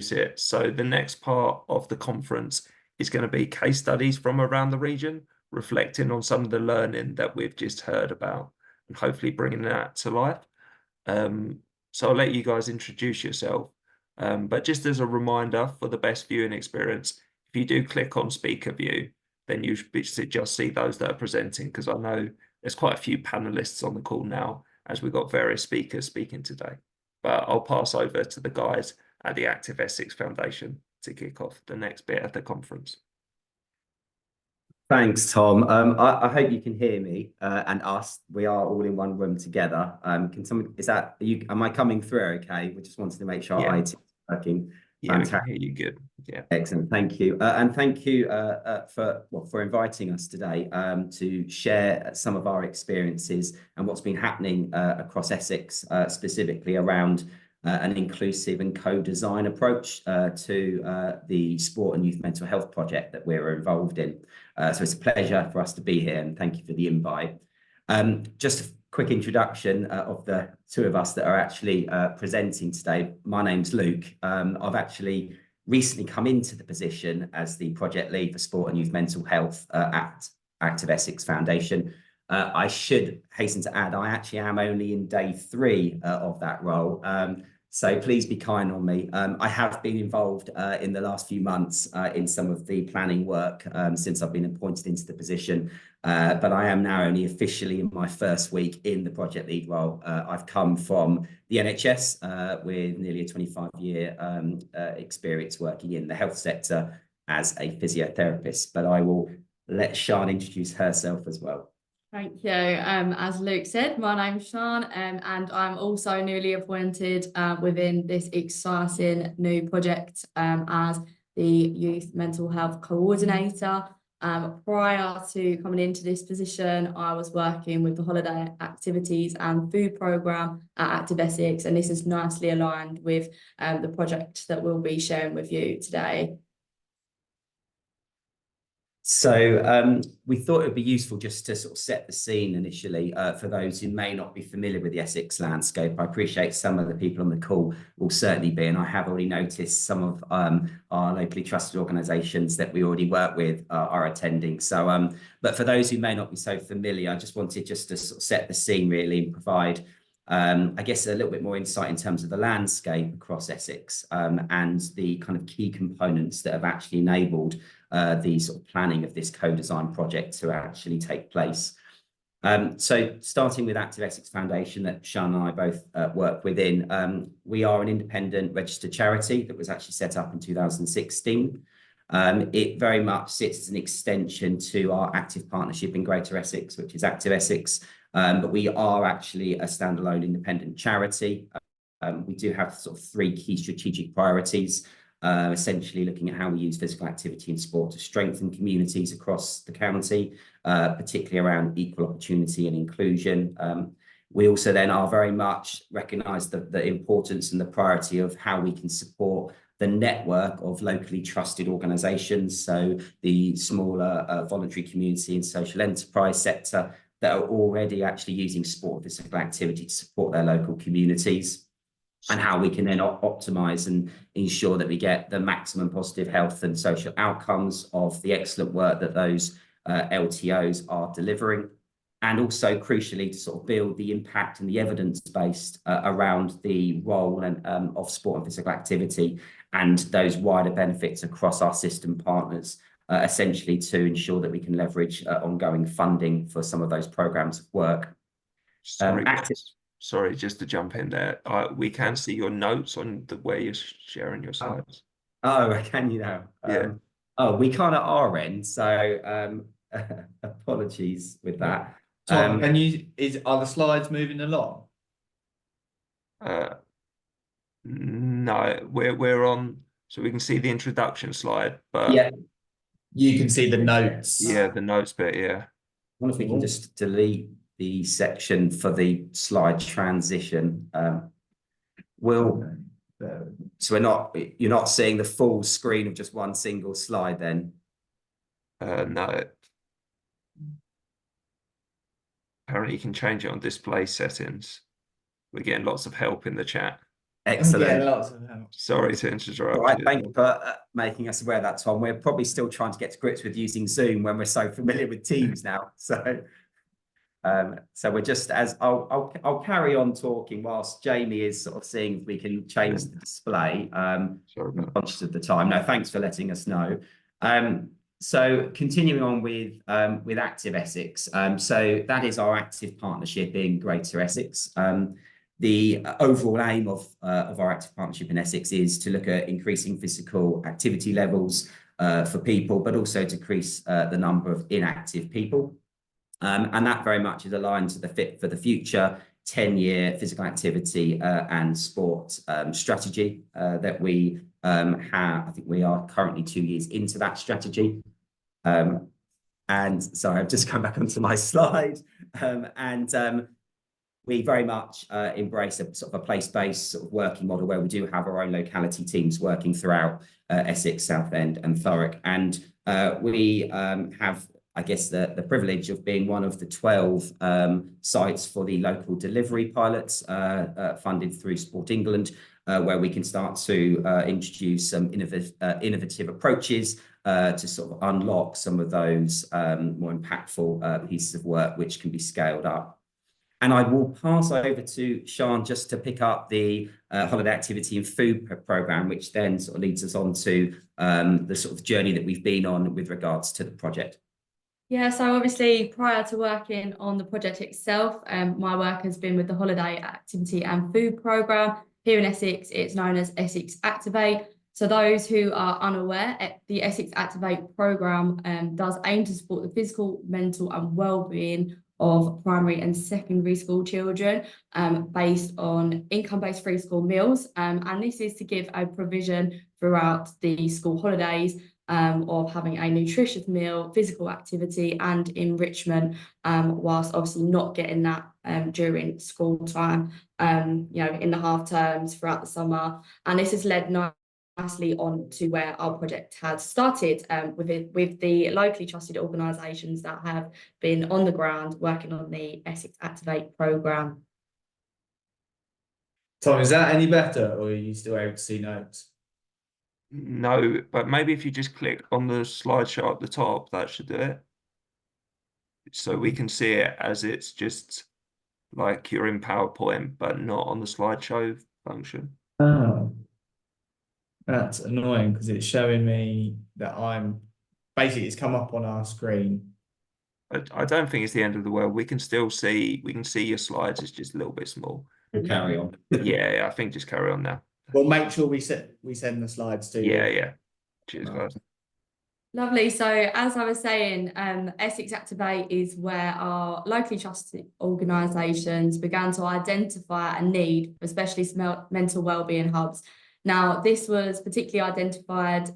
it. So the next part of the conference is going to be case studies from around the region, reflecting on some of the learning that we've just heard about and hopefully bringing that to life. So I'll let you guys introduce yourself. But just as a reminder for the best viewing experience, if you do click on speaker view, then you should just see those that are presenting, because I know there's quite a few panelists on the call now, as we've got various speakers speaking today. But I'll pass over to the guys at the Active Essex Foundation to kick off the next bit of the conference. Thanks, Tom. I hope you can hear me and us. We are all in one room together. Can someone, am I coming through okay? We just wanted to make sure IT is working. Yeah, we can hear you good. Yeah. Excellent. Thank you. And thank you for inviting us today to share some of our experiences and what's been happening across Essex, specifically around an inclusive and co-design approach to the sport and youth mental health project that we're involved in. So it's a pleasure for us to be here, and thank you for the invite. Just a quick introduction of the two of us that are actually presenting today. My name's Luke. I've actually recently come into the position as the project lead for sport and youth mental health at Active Essex Foundation. I should hasten to add, I actually am only in day 3 of that role. So please be kind on me. I have been involved in the last few months in some of the planning work since I've been appointed into the position, but I am now only officially in my first week in the project lead role. I've come from the NHS with nearly a 25-year experience working in the health sector as a physiotherapist, but I will let Sian introduce herself as well. Thank you. As Luke said, my name's Sian, and I'm also newly appointed within this exciting new project as the Youth Mental Health Coordinator. Prior to coming into this position, I was working with the Holiday Activities and Food Programme at Active Essex, and this is nicely aligned with the project that we'll be sharing with you today. So we thought it would be useful just to sort of set the scene initially for those who may not be familiar with the Essex landscape. I appreciate some of the people on the call will certainly be, and I have already noticed some of our locally trusted organisations that we already work with are attending. So, but for those who may not be so familiar, I just wanted to sort of set the scene really and provide I guess a little bit more insight in terms of the landscape across Essex and the kind of key components that have actually enabled the sort of planning of this co-design project to actually take place. So starting with Active Essex Foundation that Sian and I both work within, we are an independent registered charity that was actually set up in 2016. It very much sits as an extension to our active partnership in Greater Essex, which is Active Essex, but we are actually a standalone independent charity. We do have sort of 3 key strategic priorities, essentially looking at how we use physical activity and sport to strengthen communities across the county, particularly around equal opportunity and inclusion. We also then are very much recognise the importance and the priority of how we can support the network of locally trusted organisations, so the smaller voluntary community and social enterprise sector that are already actually using sport and physical activity to support their local communities, and how we can then optimise and ensure that we get the maximum positive health and social outcomes of the excellent work that those LTOs are delivering. And also, crucially, to sort of build the impact and the evidence-based around the role and of sport and physical activity and those wider benefits across our system partners, essentially to ensure that we can leverage ongoing funding for some of those programmes of work. Sorry, just to jump in there. We can see your notes on the way you're sharing your slides. Oh, can you now? Yeah. Oh, we can't at our end, so apologies with that. Tom, are the slides moving along? No, we're on, so we can see the introduction slide, but yeah, you can see the notes. Yeah, the notes bit. Yeah. I wonder if we can just delete the section for the slide transition. So you're not seeing the full screen of just one single slide then? No. Apparently you can change it on display settings. We're getting lots of help in the chat. I'm Excellent. getting lots of help. Sorry to interrupt All right, you. thank you for making us aware of that, Tom. We're probably still trying to get to grips with using Zoom when we're so familiar with Teams now. So we're just as I'll carry on talking whilst Jamie is sort of seeing if we can change the display. Sorry about that. Conscious of the time. No, thanks for letting us know. So continuing on with Active Essex. So that is our active partnership in Greater Essex. The overall aim of our active partnership in Essex is to look at increasing physical activity levels for people, but also to decrease the number of inactive people. And that very much is aligned to the Fit for the Future 10-year physical activity and sport strategy that we have. I think we are currently 2 years into that strategy. And sorry, I've just come back onto my slide. We very much embrace a sort of a place-based sort of working model where we do have our own locality teams working throughout Essex, Southend and Thurrock. And we have, I guess, the privilege of being one of the 12 sites for the local delivery pilots funded through Sport England, where we can start to introduce some innovative approaches to sort of unlock some of those more impactful pieces of work which can be scaled up. And I will pass over to Sian just to pick up the holiday activity and food programme, which then sort of leads us on to the sort of journey that we've been on with regards to the project. Yeah, so obviously prior to working on the project itself, my work has been with the holiday activity and food programme. Here in Essex, it's known as Essex Activate. So those who are unaware, the Essex Activate programme does aim to support the physical, mental and well-being of primary and secondary school children based on income-based free school meals. And this is to give a provision throughout the school holidays of having a nutritious meal, physical activity and enrichment, whilst obviously not getting that during school time, you know, in the half terms throughout the summer. And this has led nicely on to where our project has started with the locally trusted organisations that have been on the ground working on the Essex Activate programme. Tom, is that any better, or are you still able to see notes? No, but maybe if you just click on the slideshow at the top, that should do it. So we can see it as it's just like you're in PowerPoint, but not on the slideshow function. Oh, that's annoying because it's showing me that basically it's come up on our screen. I don't think it's the end of the world. We can still see, your slides. It's just a little bit small. We'll carry on. Yeah, I think just carry on now. We'll make sure we send the slides to you. Yeah. Cheers, guys. Lovely. So as I was saying, Essex Activate is where our locally trusted organisations began to identify a need for specialist mental wellbeing hubs. Now, this was particularly identified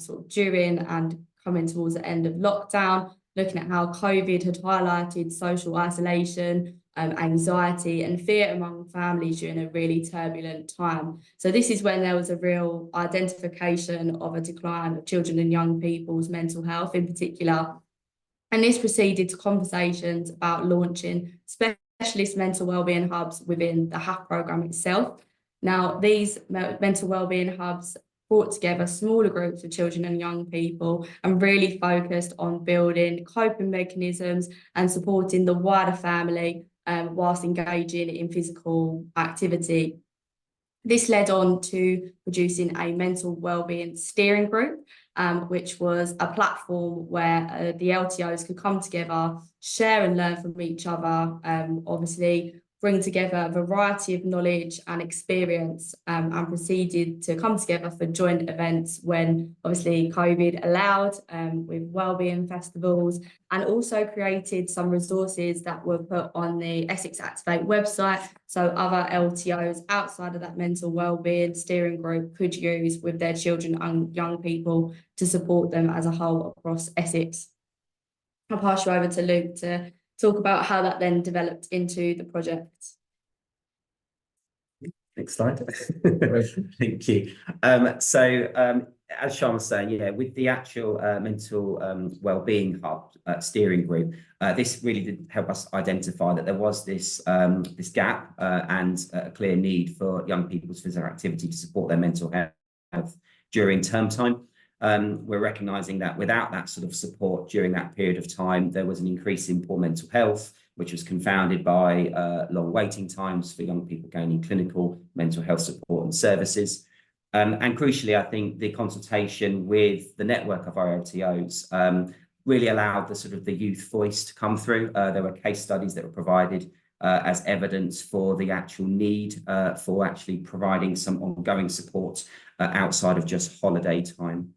sort of during and coming towards the end of lockdown, looking at how COVID had highlighted social isolation, anxiety and fear among families during a really turbulent time. So this is when there was a real identification of a decline of children and young people's mental health in particular. And this proceeded to conversations about launching specialist mental wellbeing hubs within the HAF programme itself. Now, these mental wellbeing hubs brought together smaller groups of children and young people and really focused on building coping mechanisms and supporting the wider family whilst engaging in physical activity. This led on to producing a mental wellbeing steering group, which was a platform where the LTOs could come together, share and learn from each other, obviously bring together a variety of knowledge and experience, and proceeded to come together for joint events when obviously COVID allowed, with wellbeing festivals, and also created some resources that were put on the Essex Activate website so other LTOs outside of that mental wellbeing steering group could use with their children and young people to support them as a whole across Essex. I'll pass you over to Luke to talk about how that then developed into the project. Next slide. Thank you. as Sean was saying, yeah, with the actual mental wellbeing hub steering group, this really did help us identify that there was this this gap and a clear need for young people's physical activity to support their mental health during term time. We're recognising that without that sort of support during that period of time, there was an increase in poor mental health, which was confounded by long waiting times for young people gaining clinical mental health support and services. And crucially, I think the consultation with the network of our LTOs really allowed the sort of the youth voice to come through. There were case studies that were provided as evidence for the actual need for actually providing some ongoing support outside of just holiday time.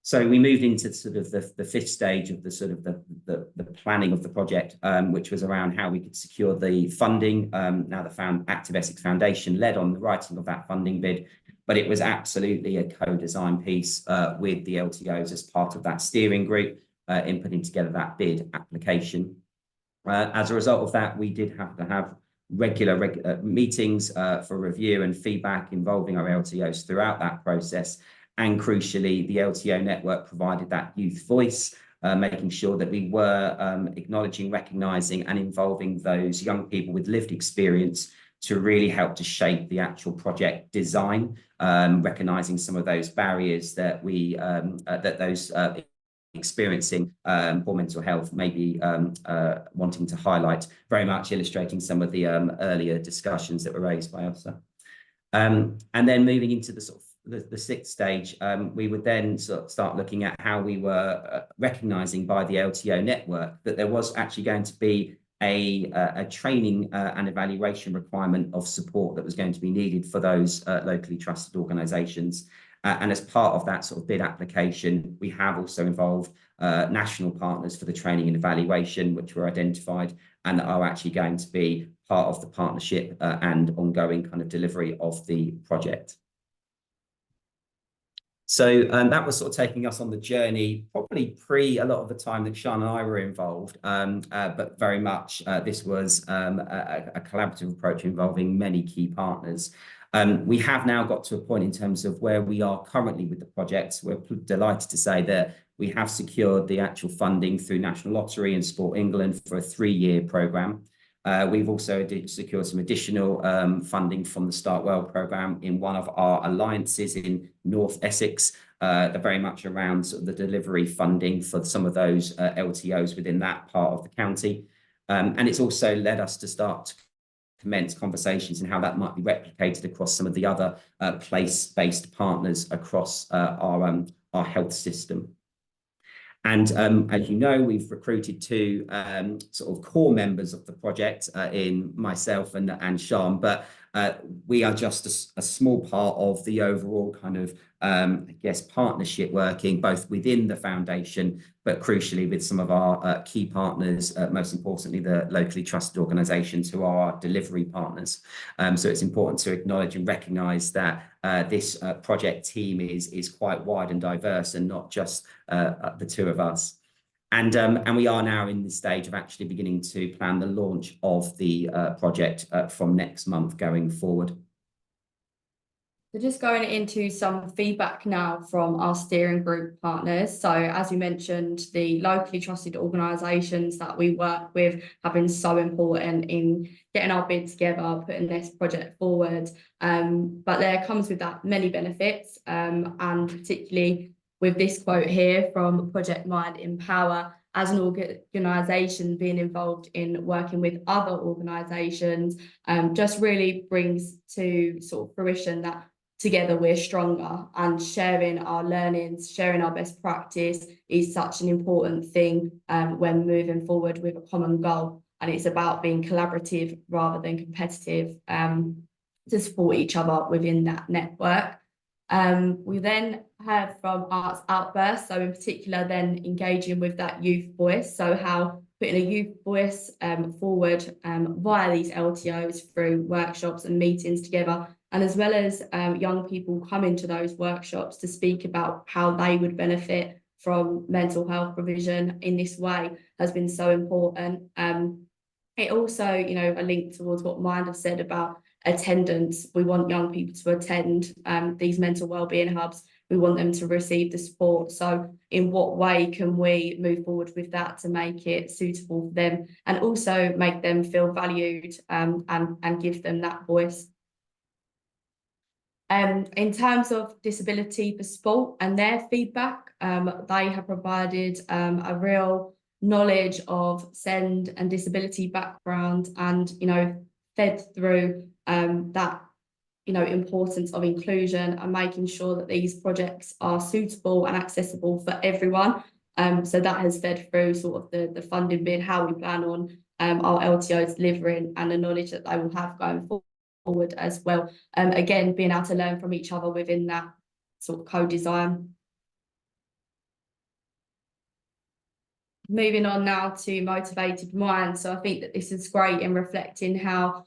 So we moved into sort of the fifth stage of the sort of the planning of the project, which was around how we could secure the funding. Now the Active Essex Foundation led on the writing of that funding bid, but it was absolutely a co-design piece with the LTOs as part of that steering group in putting together that bid application. As a result of that, we did have to have regular meetings for review and feedback involving our LTOs throughout that process. And crucially, the LTO network provided that youth voice, making sure that we were acknowledging, recognising and involving those young people with lived experience to really help to shape the actual project design, recognising some of those barriers that those experiencing poor mental health may be wanting to highlight, very much illustrating some of the earlier discussions that were raised by Elsa. And then moving into the sort of the sixth stage, we would then sort of start looking at how we were recognising by the LTO network that there was actually going to be a training and evaluation requirement of support that was going to be needed for those locally trusted organisations. And as part of that sort of bid application, we have also involved national partners for the training and evaluation, which were identified and are actually going to be part of the partnership and ongoing kind of delivery of the project. So that was sort of taking us on the journey, probably pre a lot of the time that Sean and I were involved, but very much this was a collaborative approach involving many key partners. We have now got to a point in terms of where we are currently with the project. We're delighted to say that we have secured the actual funding through National Lottery and Sport England for a 3-year programme. We've also secured some additional funding from the Start Well programme in one of our alliances in North Essex. They're very much around sort of the delivery funding for some of those LTOs within that part of the county. And it's also led us to start to commence conversations and how that might be replicated across some of the other place-based partners across our health system. And as you know, we've recruited 2 sort of core members of the project in myself and Sean, but we are just a small part of the overall kind of, I guess, partnership working both within the foundation, but crucially with some of our key partners, most importantly, the locally trusted organisations who are our delivery partners. So it's important to acknowledge and recognise that this project team is quite wide and diverse and not just the 2 of us. And we are now in the stage of actually beginning to plan the launch of the project from next month going forward. So just going into some feedback now from our steering group partners. So as you mentioned, the locally trusted organisations that we work with have been so important in getting our bid together, putting this project forward. But there comes with that many benefits, and particularly with this quote here from Project Mind Empower, as an organisation being involved in working with other organisations, just really brings to sort of fruition that together we're stronger, and sharing our learnings, sharing our best practice is such an important thing when moving forward with a common goal. And it's about being collaborative rather than competitive to support each other within that network. We then heard from Arts Outburst, so in particular then engaging with that youth voice, so how putting a youth voice forward via these LTOs through workshops and meetings together, and as well as young people coming to those workshops to speak about how they would benefit from mental health provision in this way has been so important. It also, you know, a link towards what Mind have said about attendance. We want young people to attend these mental wellbeing hubs we want them to receive the support. So in what way can we move forward with that to make it suitable for them and also make them feel valued and give them that voice. In terms of disability for sport and their feedback, they have provided a real knowledge of SEND and disability background and, fed through that, importance of inclusion and making sure that these projects are suitable and accessible for everyone. So that has fed through sort of the funding bid, how we plan on our LTOs delivering and the knowledge that they will have going forward as well. Again, being able to learn from each other within that sort of co-design. Moving on now to Motivated Minds. So I think that this is great in reflecting how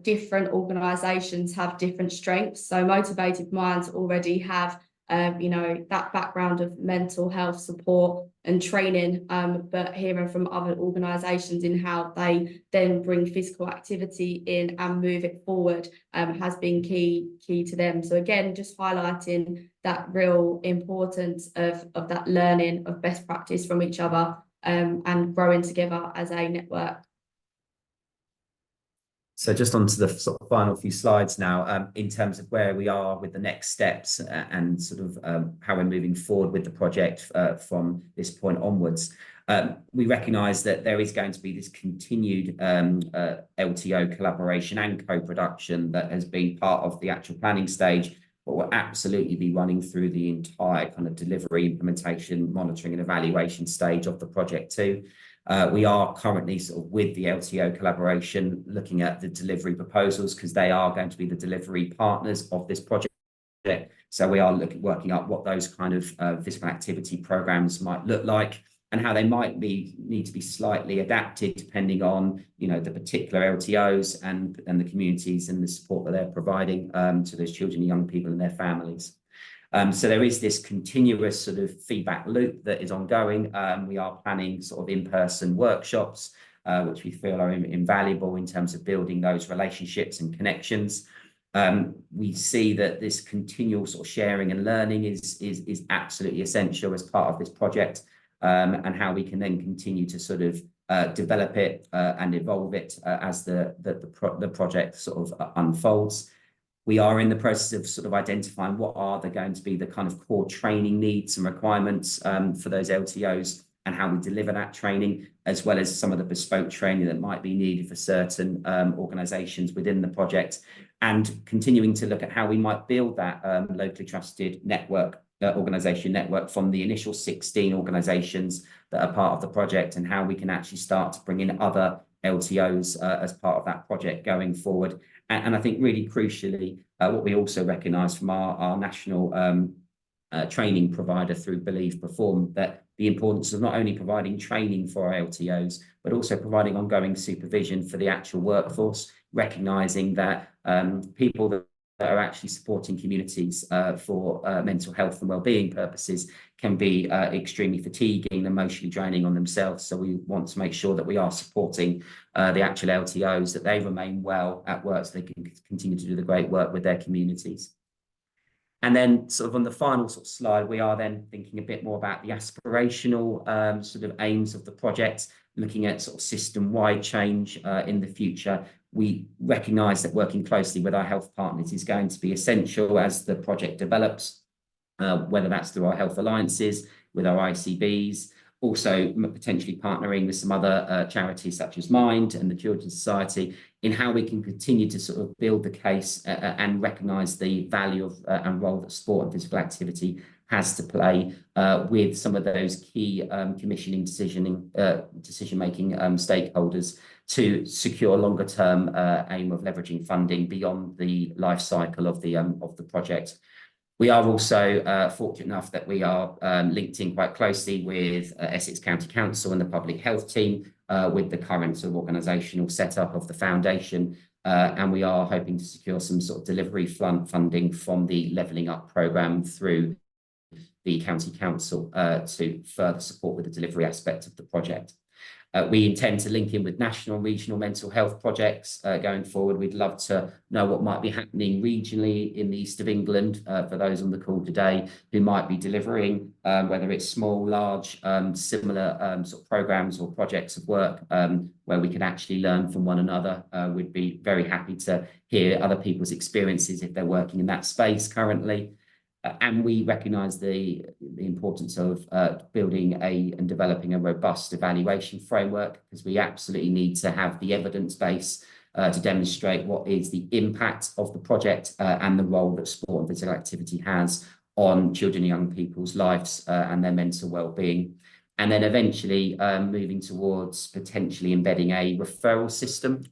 different organisations have different strengths. So Motivated Minds already have that background of mental health support and training, but hearing from other organisations in how they then bring physical activity in and move it forward has been key to them. So again, just highlighting that real importance of that learning of best practice from each other and growing together as a network. So just on to the sort of final few slides now, in terms of where we are with the next steps and sort of how we're moving forward with the project from this point onwards. We recognise that there is going to be this continued LTO collaboration and co-production that has been part of the actual planning stage, but will absolutely be running through the entire kind of delivery, implementation, monitoring and evaluation stage of the project too. We are currently sort of with the LTO collaboration looking at the delivery proposals because they are going to be the delivery partners of this project. So we are working up what those kind of physical activity programs might look like and how they might need to be slightly adapted depending on the particular LTOs and the communities and the support that they're providing to those children and young people and their families. So there is this continuous sort of feedback loop that is ongoing. We are planning sort of in-person workshops, which we feel are invaluable in terms of building those relationships and connections. We see that this continual sort of sharing and learning is absolutely essential as part of this project, and how we can then continue to sort of develop it and evolve it as the project sort of unfolds. We are in the process of sort of identifying what are going to be the kind of core training needs and requirements for those LTOs and how we deliver that training, as well as some of the bespoke training that might be needed for certain organisations within the project, and continuing to look at how we might build that locally trusted network, organisation network from the initial 16 organisations that are part of the project, and how we can actually start to bring in other LTOs as part of that project going forward. And I think really crucially, what we also recognise from our national training provider through Believe Perform, that the importance of not only providing training for our LTOs, but also providing ongoing supervision for the actual workforce, recognising that people that are actually supporting communities for mental health and wellbeing purposes can be extremely fatiguing and emotionally draining on themselves. So we want to make sure that we are supporting the actual LTOs, that they remain well at work so they can continue to do the great work with their communities. And then sort of on the final sort of slide, we are then thinking a bit more about the aspirational sort of aims of the project, looking at sort of system-wide change in the future. We recognise that working closely with our health partners is going to be essential as the project develops, whether that's through our health alliances, with our ICBs, also potentially partnering with some other charities such as Mind and the Children's Society, in how we can continue to sort of build the case and recognise the value of and role that sport and physical activity has to play with some of those key commissioning decision-making stakeholders to secure longer-term aim of leveraging funding beyond the life cycle of the project. We are also fortunate enough that we are linked in quite closely with Essex County Council and the public health team with the current sort of organisational setup of the foundation, and we are hoping to secure some sort of delivery funding from the Levelling Up programme through the County Council to further support with the delivery aspect of the project. We intend to link in with national and regional mental health projects going forward. We'd love to know what might be happening regionally in the east of England for those on the call today who might be delivering, whether it's small, large, similar sort of programs or projects of work where we can actually learn from one another. We'd be very happy to hear other people's experiences if they're working in that space currently. And we recognise the importance of building and developing a robust evaluation framework, because we absolutely need to have the evidence base to demonstrate what is the impact of the project and the role that sport and physical activity has on children and young people's lives and their mental well-being. And then eventually moving towards potentially embedding a referral system.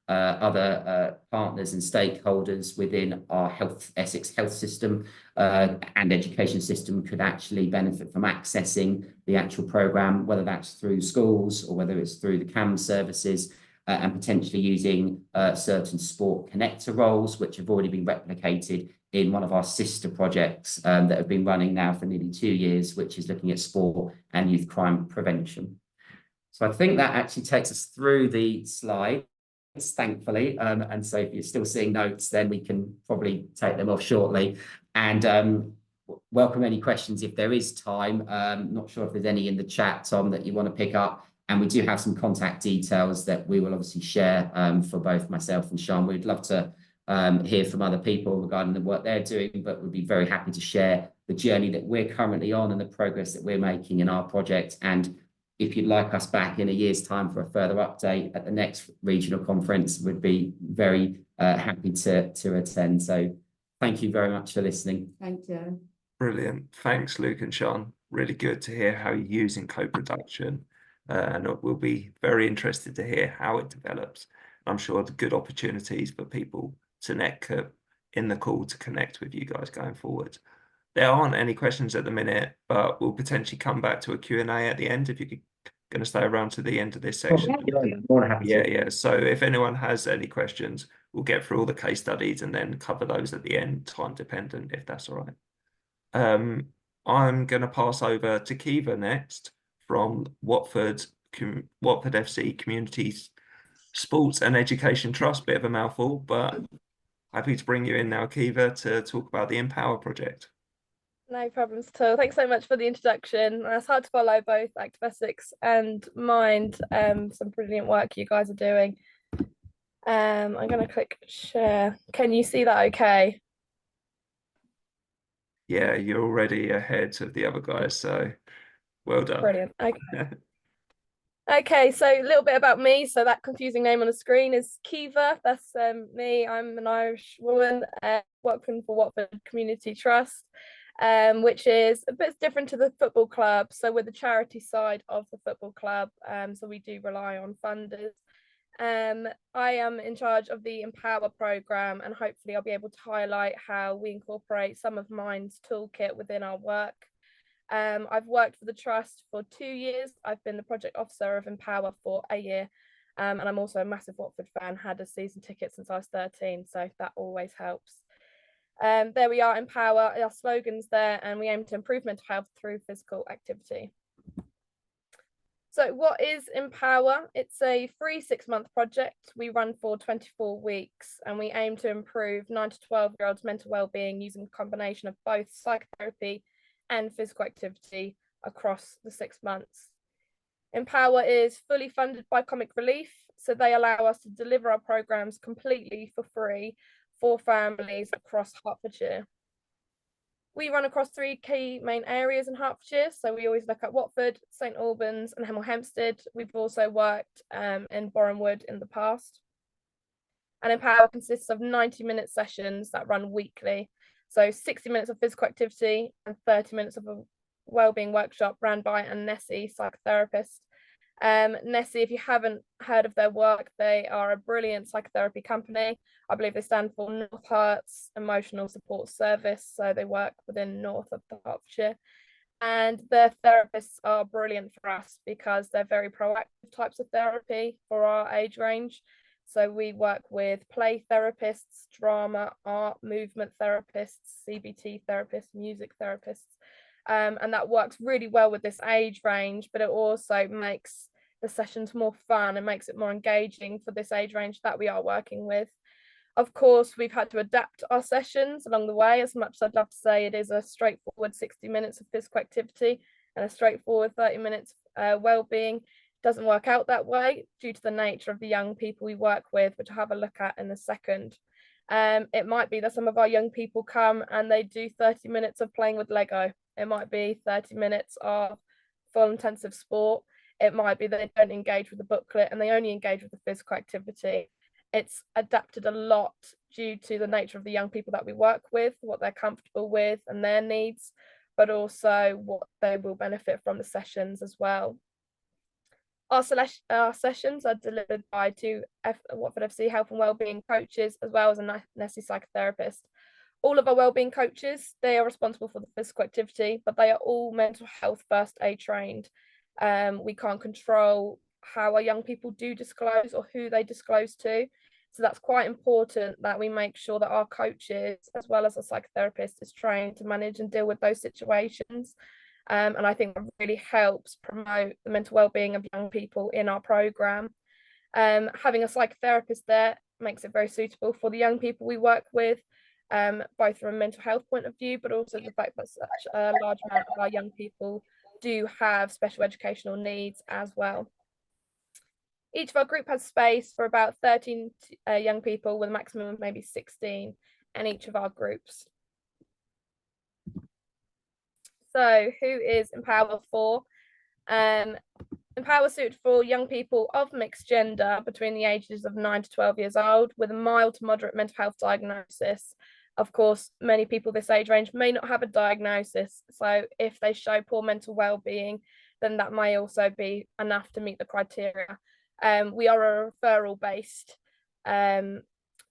Other partners and stakeholders within our Essex health system and education system could actually benefit from accessing the actual programme, whether that's through schools or whether it's through the CAM services, and potentially using certain sport connector roles, which have already been replicated in one of our sister projects that have been running now for nearly 2 years, which is looking at sport and youth crime prevention. So I think that actually takes us through the slide, thankfully, and so if you're still seeing notes, then we can probably take them off shortly, and welcome any questions if there is time. Not sure if there's any in the chat, Tom, that you want to pick up, and we do have some contact details that we will obviously share for both myself and Sean. We'd love to hear from other people regarding the work they're doing, but we'd be very happy to share the journey that we're currently on and the progress that we're making in our project. And if you'd like us back in a year's time for a further update at the next regional conference, we'd be very happy to attend. So thank you very much for listening. Thank you. Brilliant. Thanks, Luke and Sean. Really good to hear how you're using co-production. And we'll be very interested to hear how it develops. I'm sure the good opportunities for people to in the call to connect with you guys going forward. There aren't any questions at the minute, but we'll potentially come back to a Q&A at the end if you're going to stay around to the end of this section. More than happy to. Yeah. So if anyone has any questions, we'll get through all the case studies and then cover those at the end, time dependent, if that's all right. I'm going to pass over to Kiva next from Watford FC Communities Sports and Education Trust. Bit of a mouthful, but happy to bring you in now, Kiva, to talk about the Empower project. No problems at all. Thanks so much for the introduction. It's hard to follow both Active Essex and Mind. Some brilliant work you guys are doing. I'm going to click share. Can you see that okay? Yeah, you're already ahead of the other guys, so well done. Brilliant. Okay. Okay, so a little bit about me. So that confusing name on the screen is Kiva. That's me. I'm an Irish woman working for Watford Community Trust, which is a bit different to the football club. So we're the charity side of the football club. So we do rely on funders. I am in charge of the Empower programme, and hopefully I'll be able to highlight how we incorporate some of Mind's toolkit within our work. I've worked for the Trust for 2 years. I've been the project officer of Empower for a year, and I'm also a massive Watford fan, had a season ticket since I was 13, so that always helps. There we are, Empower, our slogan's there, and we aim to improve mental health through physical activity. So what is Empower? It's a free 6-month project. We run for 24 weeks, and we aim to improve 9 to 12-year-olds' mental well-being using a combination of both psychotherapy and physical activity across the 6 months. Empower is fully funded by Comic Relief, so they allow us to deliver our programmes completely for free for families across Hertfordshire. We run across 3 key main areas in Hertfordshire, so we always look at Watford, St Albans and Hemel Hempstead. We've also worked in Borehamwood in the past. And Empower consists of 90-minute sessions that run weekly. So 60 minutes of physical activity and 30 minutes of a wellbeing workshop run by a Nessie psychotherapist. Nessie, if you haven't heard of their work, they are a brilliant psychotherapy company. I believe they stand for North Herts Emotional Support Service, so they work within north of the Hertfordshire. And their therapists are brilliant for us because they're very proactive types of therapy for our age range. So we work with play therapists, drama, art, movement therapists, CBT therapists, music therapists. And that works really well with this age range, but it also makes the sessions more fun and makes it more engaging for this age range that we are working with. Of course, we've had to adapt our sessions along the way. As much as I'd love to say it is a straightforward 60 minutes of physical activity and a straightforward 30 minutes well-being, doesn't work out that way due to the nature of the young people we work with, which I'll have a look at in a second. It might be that some of our young people come and they do 30 minutes of playing with Lego. It might be 30 minutes of full intensive sport. It might be that they don't engage with the booklet and they only engage with the physical activity. It's adapted a lot due to the nature of the young people that we work with, what they're comfortable with and their needs, but also what they will benefit from the sessions as well. Our sessions are delivered by two Watford FC health and wellbeing coaches, as well as a NESI psychotherapist. All of our wellbeing coaches, they are responsible for the physical activity, but they are all mental health first aid trained. We can't control how our young people do disclose or who they disclose to. So that's quite important that we make sure that our coaches, as well as a psychotherapist, is trained to manage and deal with those situations. And I think that really helps promote the mental well-being of young people in our programme. Having a psychotherapist there makes it very suitable for the young people we work with, both from a mental health point of view, but also the fact that such a large amount of our young people do have special educational needs as well. Each of our group has space for about 13 young people with a maximum of maybe 16 in each of our groups. So who is Empower for? Empower suited for young people of mixed gender between the ages of 9 to 12 years old with a mild to moderate mental health diagnosis. Of course, many people this age range may not have a diagnosis, so if they show poor mental well-being, then that may also be enough to meet the criteria. We are a referral-based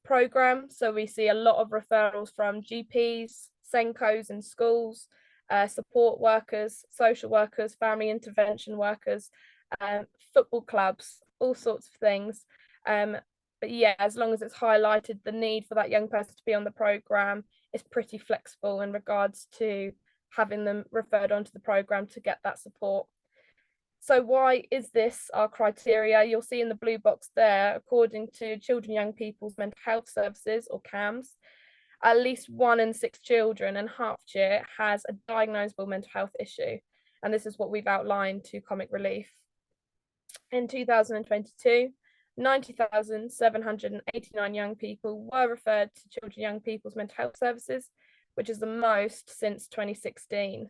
programme, so we see a lot of referrals from GPs, SENCOs in schools, support workers, social workers, family intervention workers, football clubs, all sorts of things. But yeah, as long as it's highlighted the need for that young person to be on the programme, it's pretty flexible in regards to having them referred onto the programme to get that support. So why is this our criteria? You'll see in the blue box there, according to Children and Young People's Mental Health Services, or CAMS, at least 1 in 6 children in Hertfordshire has a diagnosable mental health issue. And this is what we've outlined to Comic Relief. In 2022, 90,789 young people were referred to Children and Young People's Mental Health Services, which is the most since 2016.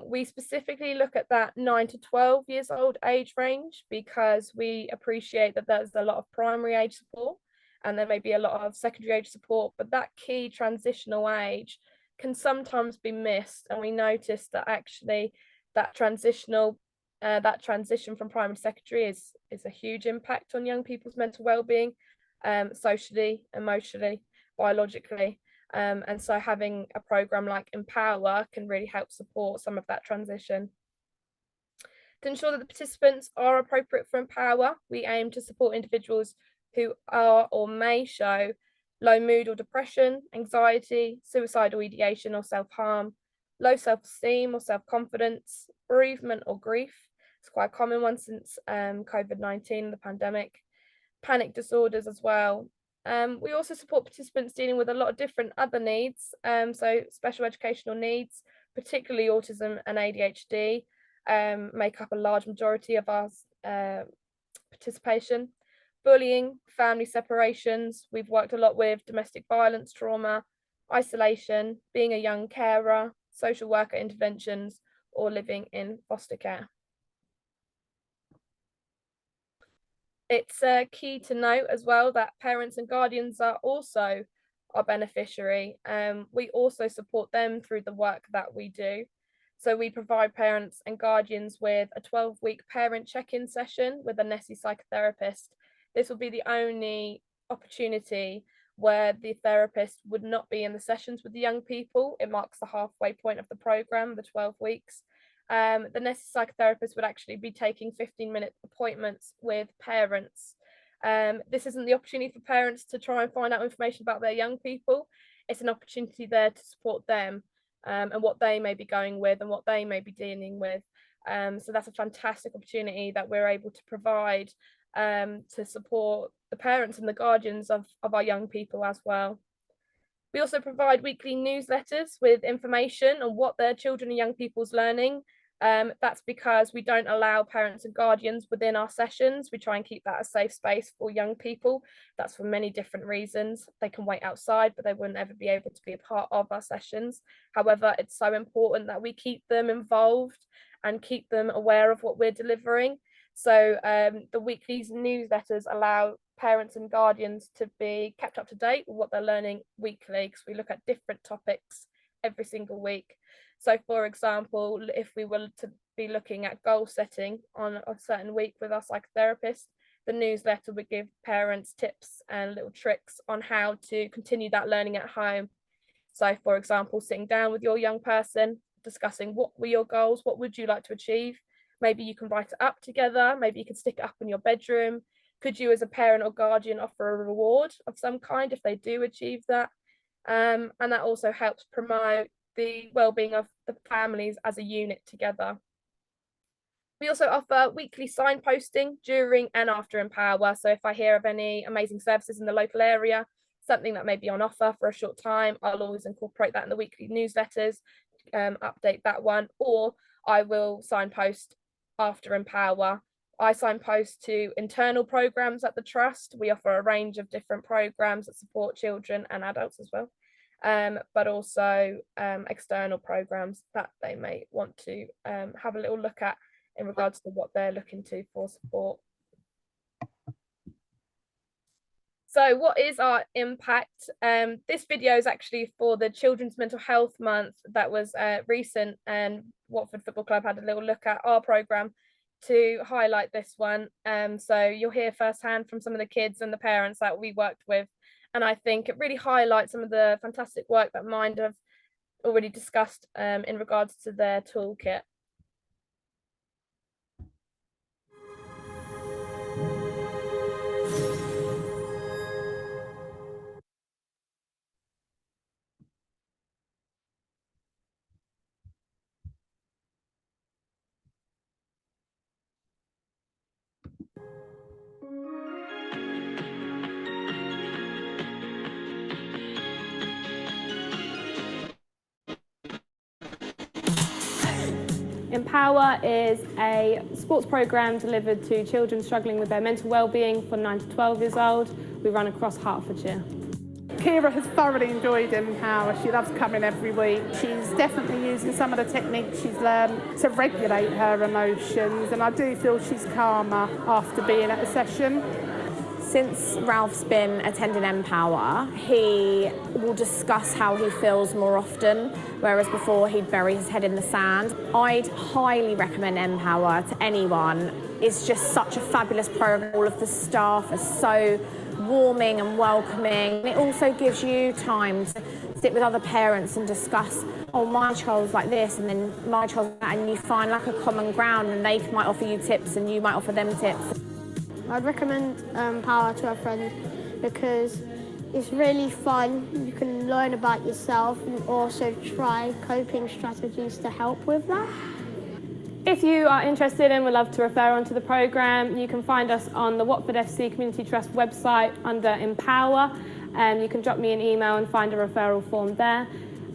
We specifically look at that 9 to 12 years old age range because we appreciate that there's a lot of primary age support and there may be a lot of secondary age support, but that key transitional age can sometimes be missed. And we notice that actually that transition from primary to secondary is a huge impact on young people's mental well-being, socially, emotionally, biologically. And so having a programme like Empower can really help support some of that transition. To ensure that the participants are appropriate for Empower, we aim to support individuals who are or may show low mood or depression, anxiety, suicidal ideation or self-harm, low self-esteem or self-confidence, bereavement or grief. It's quite a common one since COVID-19, the pandemic, panic disorders as well. We also support participants dealing with a lot of different other needs, so special educational needs, particularly autism and ADHD, make up a large majority of our participation. Bullying, family separations, we've worked a lot with domestic violence, trauma, isolation, being a young carer, social worker interventions, or living in foster care. It's key to note as well that parents and guardians are also our beneficiary. We also support them through the work that we do. So we provide parents and guardians with a 12-week parent check-in session with a NESI psychotherapist. This will be the only opportunity where the therapist would not be in the sessions with the young people. It marks the halfway point of the programme, the 12 weeks. The NESI psychotherapist would actually be taking 15-minute appointments with parents. This isn't the opportunity for parents to try and find out information about their young people. It's an opportunity there to support them and what they may be going with and what they may be dealing with. So that's a fantastic opportunity that we're able to provide to support the parents and the guardians of our young people as well. We also provide weekly newsletters with information on what their children and young people's learning. That's because we don't allow parents and guardians within our sessions. We try and keep that a safe space for young people. That's for many different reasons. They can wait outside, but they wouldn't ever be able to be a part of our sessions. However, it's so important that we keep them involved and keep them aware of what we're delivering. So the weekly newsletters allow parents and guardians to be kept up to date with what they're learning weekly, because we look at different topics every single week. So for example, if we were to be looking at goal setting on a certain week with our psychotherapist, the newsletter would give parents tips and little tricks on how to continue that learning at home. So for example, sitting down with your young person, discussing what were your goals, what would you like to achieve? Maybe you can write it up together, maybe you could stick it up in your bedroom. Could you as a parent or guardian offer a reward of some kind if they do achieve that? And that also helps promote the well-being of the families as a unit together. We also offer weekly signposting during and after Empower. So if I hear of any amazing services in the local area, something that may be on offer for a short time, I'll always incorporate that in the weekly newsletters, update that one, or I will signpost after Empower. I signpost to internal programs at the Trust. We offer a range of different programs that support children and adults as well, but also external programs that they may want to have a little look at in regards to what they're looking to for support. So what is our impact? This video is actually for the Children's Mental Health Month that was recent, and Watford Football Club had a little look at our programme to highlight this one. So you'll hear firsthand from some of the kids and the parents that we worked with. And I think it really highlights some of the fantastic work that Mind have already discussed in regards to their toolkit. Empower is a sports programme delivered to children struggling with their mental well-being from 9 to 12 years old. We run across Hertfordshire. Kira has thoroughly enjoyed Empower. She loves coming every week. She's definitely using some of the techniques she's learned to regulate her emotions, and I do feel she's calmer after being at the session. Since Ralph's been attending Empower, he will discuss how he feels more often, whereas before he'd bury his head in the sand. I'd highly recommend Empower to anyone. It's just such a fabulous program. All of the staff are so warming and welcoming. It also gives you time to sit with other parents and discuss, oh, my child's like this, and then my child's like that, and you find like a common ground, and they might offer you tips and you might offer them tips. I'd recommend Power to a friend because it's really fun. You can learn about yourself and also try coping strategies to help with that. If you are interested and would love to refer on to the programme, you can find us on the Watford FC Community Trust website under Empower. You can drop me an email and find a referral form there.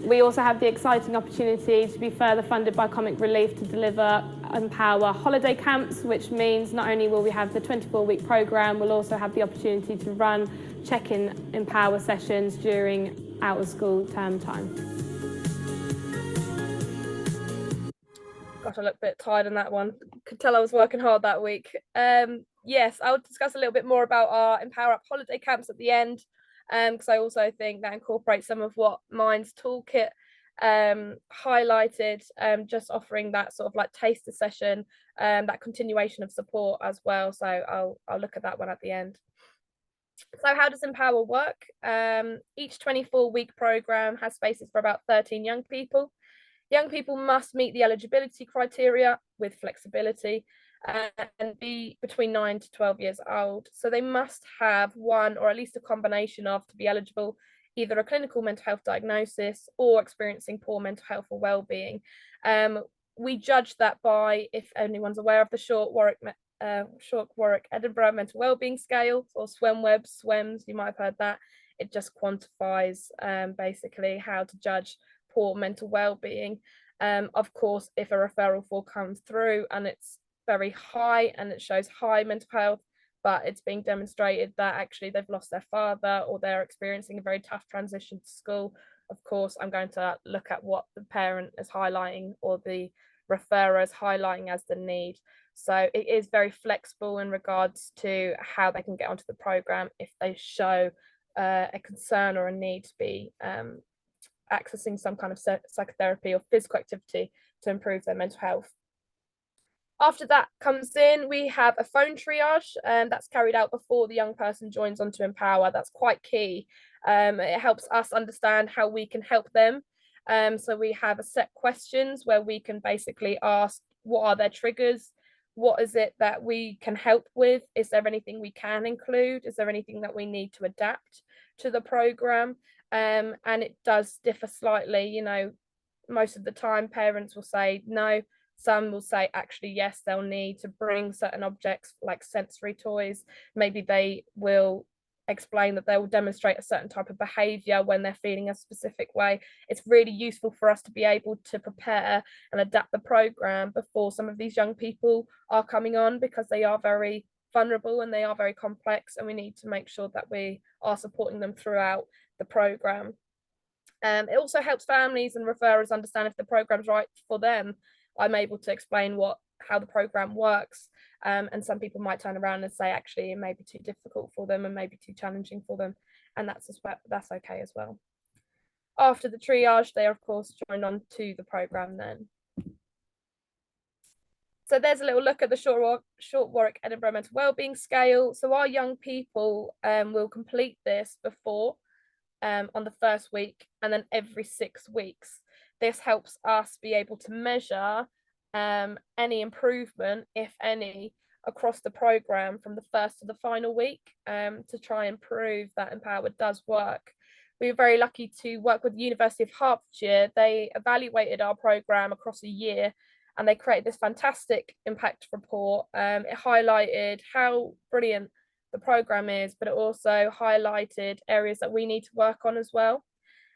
We also have the exciting opportunity to be further funded by Comic Relief to deliver Empower holiday camps, which means not only will we have the 24-week programme, we'll also have the opportunity to run check-in Empower sessions during out-of-school term time. Gosh, I look a bit tired on that one. Could tell I was working hard that week. Yes, I'll discuss a little bit more about our Empower Up holiday camps at the end, because I also think that incorporates some of what Mind's toolkit highlighted, just offering that sort of like taster session, that continuation of support as well. So I'll look at that one at the end. So how does Empower work? Each 24-week programme has spaces for about 13 young people. Young people must meet the eligibility criteria with flexibility and be between 9 to 12 years old. So they must have one or at least a combination of, to be eligible, either a clinical mental health diagnosis or experiencing poor mental health or well-being. We judge that by, if anyone's aware of the short Warwick Edinburgh mental wellbeing scale, or SWEMS, you might have heard that. It just quantifies basically how to judge poor mental wellbeing. Of course, if a referral form comes through and it's very high and it shows high mental health, but it's being demonstrated that actually they've lost their father or they're experiencing a very tough transition to school, of course, I'm going to look at what the parent is highlighting or the referrer is highlighting as the need. So it is very flexible in regards to how they can get onto the programme if they show a concern or a need to be accessing some kind of psychotherapy or physical activity to improve their mental health. After that comes in, we have a phone triage, and that's carried out before the young person joins onto Empower. That's quite key. It helps us understand how we can help them. So we have a set questions where we can basically ask, what are their triggers? What is it that we can help with? Is there anything we can include? Is there anything that we need to adapt to the programme? And it does differ slightly. You know, most of the time parents will say no. Some will say actually yes, they'll need to bring certain objects like sensory toys. Maybe they will explain that they will demonstrate a certain type of behaviour when they're feeling a specific way. It's really useful for us to be able to prepare and adapt the programme before some of these young people are coming on, because they are very vulnerable and they are very complex, and we need to make sure that we are supporting them throughout the programme. It also helps families and referrers understand if the programme's right for them. I'm able to explain how the programme works, and some people might turn around and say actually it may be too difficult for them and maybe too challenging for them, and that's okay as well. After the triage, they are of course joined on to the programme then. So there's a little look at the short Warwick Edinburgh mental wellbeing scale. So our young people will complete this before on the first week and then every 6 weeks. This helps us be able to measure any improvement, if any, across the programme from the first to the final week, to try and prove that Empower does work. We were very lucky to work with the University of Hertfordshire. They evaluated our programme across a year and they created this fantastic impact report. It highlighted how brilliant the programme is, but it also highlighted areas that we need to work on as well.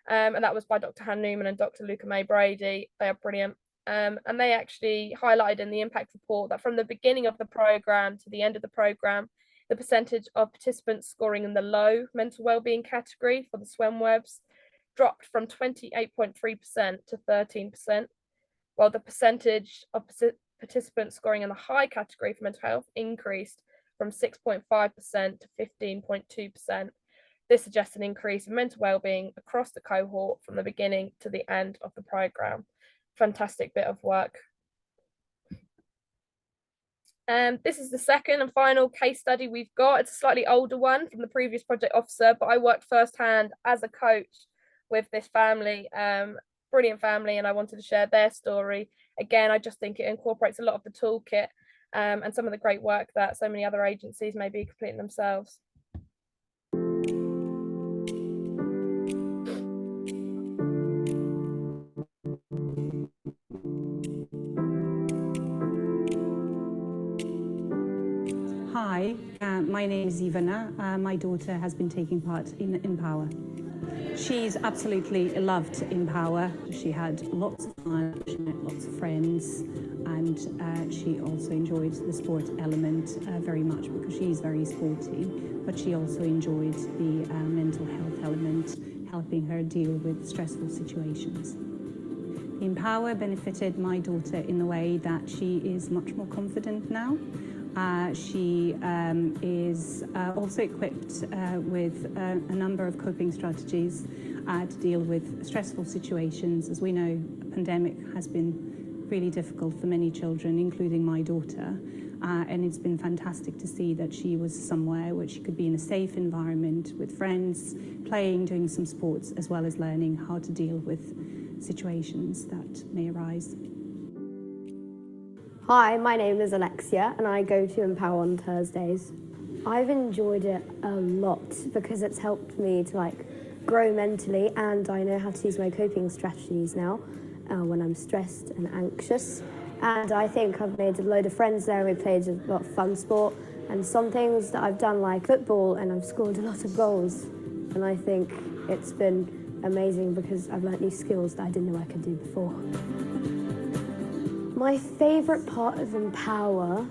And that was by Dr. Han Newman and Dr. Luca May Brady. They are brilliant. And they actually highlighted in the impact report that from the beginning of the programme to the end of the programme, the percentage of participants scoring in the low mental wellbeing category for the SWEMWebs dropped from 28.3% to 13%, while the percentage of participants scoring in the high category for mental health increased from 6.5% to 15.2%. This suggests an increase in mental wellbeing across the cohort from the beginning to the end of the programme. Fantastic bit of work. This is the second and final case study we've got. It's a slightly older one from the previous project officer, but I worked firsthand as a coach with this family, brilliant family, and I wanted to share their story. Again, I just think it incorporates a lot of the toolkit and some of the great work that so many other agencies may be completing themselves. Hi, my name is Ivana. My daughter has been taking part in Empower. She's absolutely loved Empower. She had lots of fun, she met lots of friends, and she also enjoyed the sport element very much because she's very sporty, but she also enjoyed the mental health element, helping her deal with stressful situations. Empower benefited my daughter in the way that she is much more confident now. She is also equipped with a number of coping strategies to deal with stressful situations. As we know, a pandemic has been really difficult for many children, including my daughter. And it's been fantastic to see that she was somewhere where she could be in a safe environment with friends, playing, doing some sports, as well as learning how to deal with situations that may arise. Hi, my name is Alexia and I go to Empower on Thursdays. I've enjoyed it a lot because it's helped me to grow mentally, and I know how to use my coping strategies now. when I'm stressed and anxious. And I think I've made a load of friends there. We played a lot of fun sport, and some things that I've done like football, and I've scored a lot of goals. And I think it's been amazing because I've learnt new skills that I didn't know I could do before. My favourite part of Empower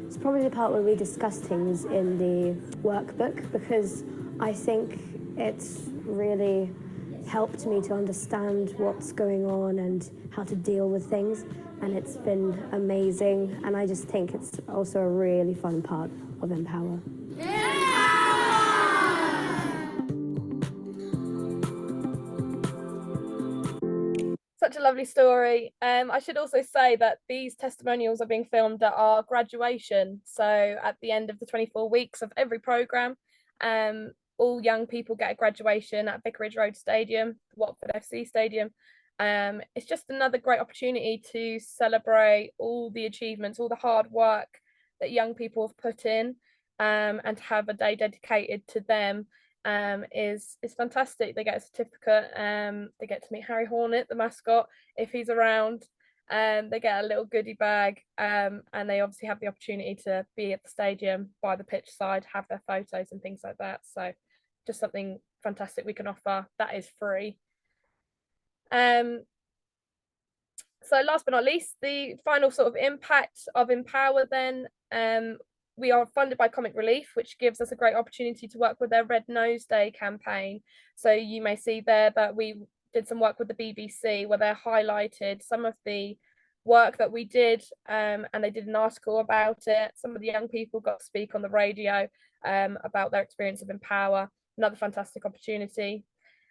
is probably the part where we discuss things in the workbook, because I think it's really helped me to understand what's going on and how to deal with things, and it's been amazing, and I just think it's also a really fun part of Empower. Such a lovely story. I should also say that these testimonials are being filmed at our graduation. So at the end of the 24 weeks of every programme, all young people get a graduation at Vicarage Road Stadium, Watford FC Stadium. It's just another great opportunity to celebrate all the achievements, all the hard work that young people have put in, and to have a day dedicated to them is fantastic. They get a certificate, they get to meet Harry Hornet, the mascot, if he's around. They get a little goodie bag, and they obviously have the opportunity to be at the stadium by the pitch side, have their photos and things like that. So just something fantastic we can offer that is free. So last but not least, the final sort of impact of Empower then, we are funded by Comic Relief, which gives us a great opportunity to work with their Red Nose Day campaign. So you may see there that we did some work with the BBC where they highlighted some of the work that we did, and they did an article about it. Some of the young people got to speak on the radio about their experience of Empower. Another fantastic opportunity.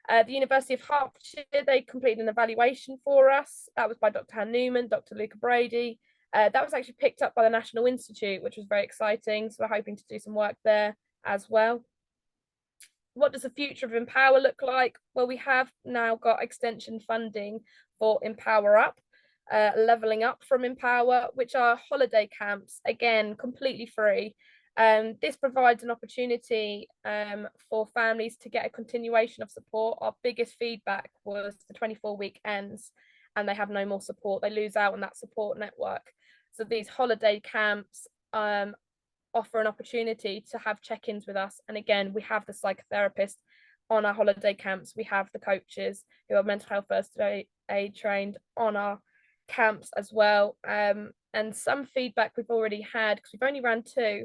The University of Hertfordshire, they completed an evaluation for us. That was by Dr. Han Newman, Dr. Luca Brady. That was actually picked up by the National Institute, which was very exciting. So we're hoping to do some work there as well. What does the future of Empower look like? Well, we have now got extension funding for Empower Up, Levelling Up from Empower, which are holiday camps, again, completely free. This provides an opportunity for families to get a continuation of support. Our biggest feedback was the 24-week ends and they have no more support. They lose out on that support network. So these holiday camps offer an opportunity to have check-ins with us. And again, we have the psychotherapist on our holiday camps. We have the coaches who are mental health first aid trained on our camps as well. And some feedback we've already had, because we've only ran 2,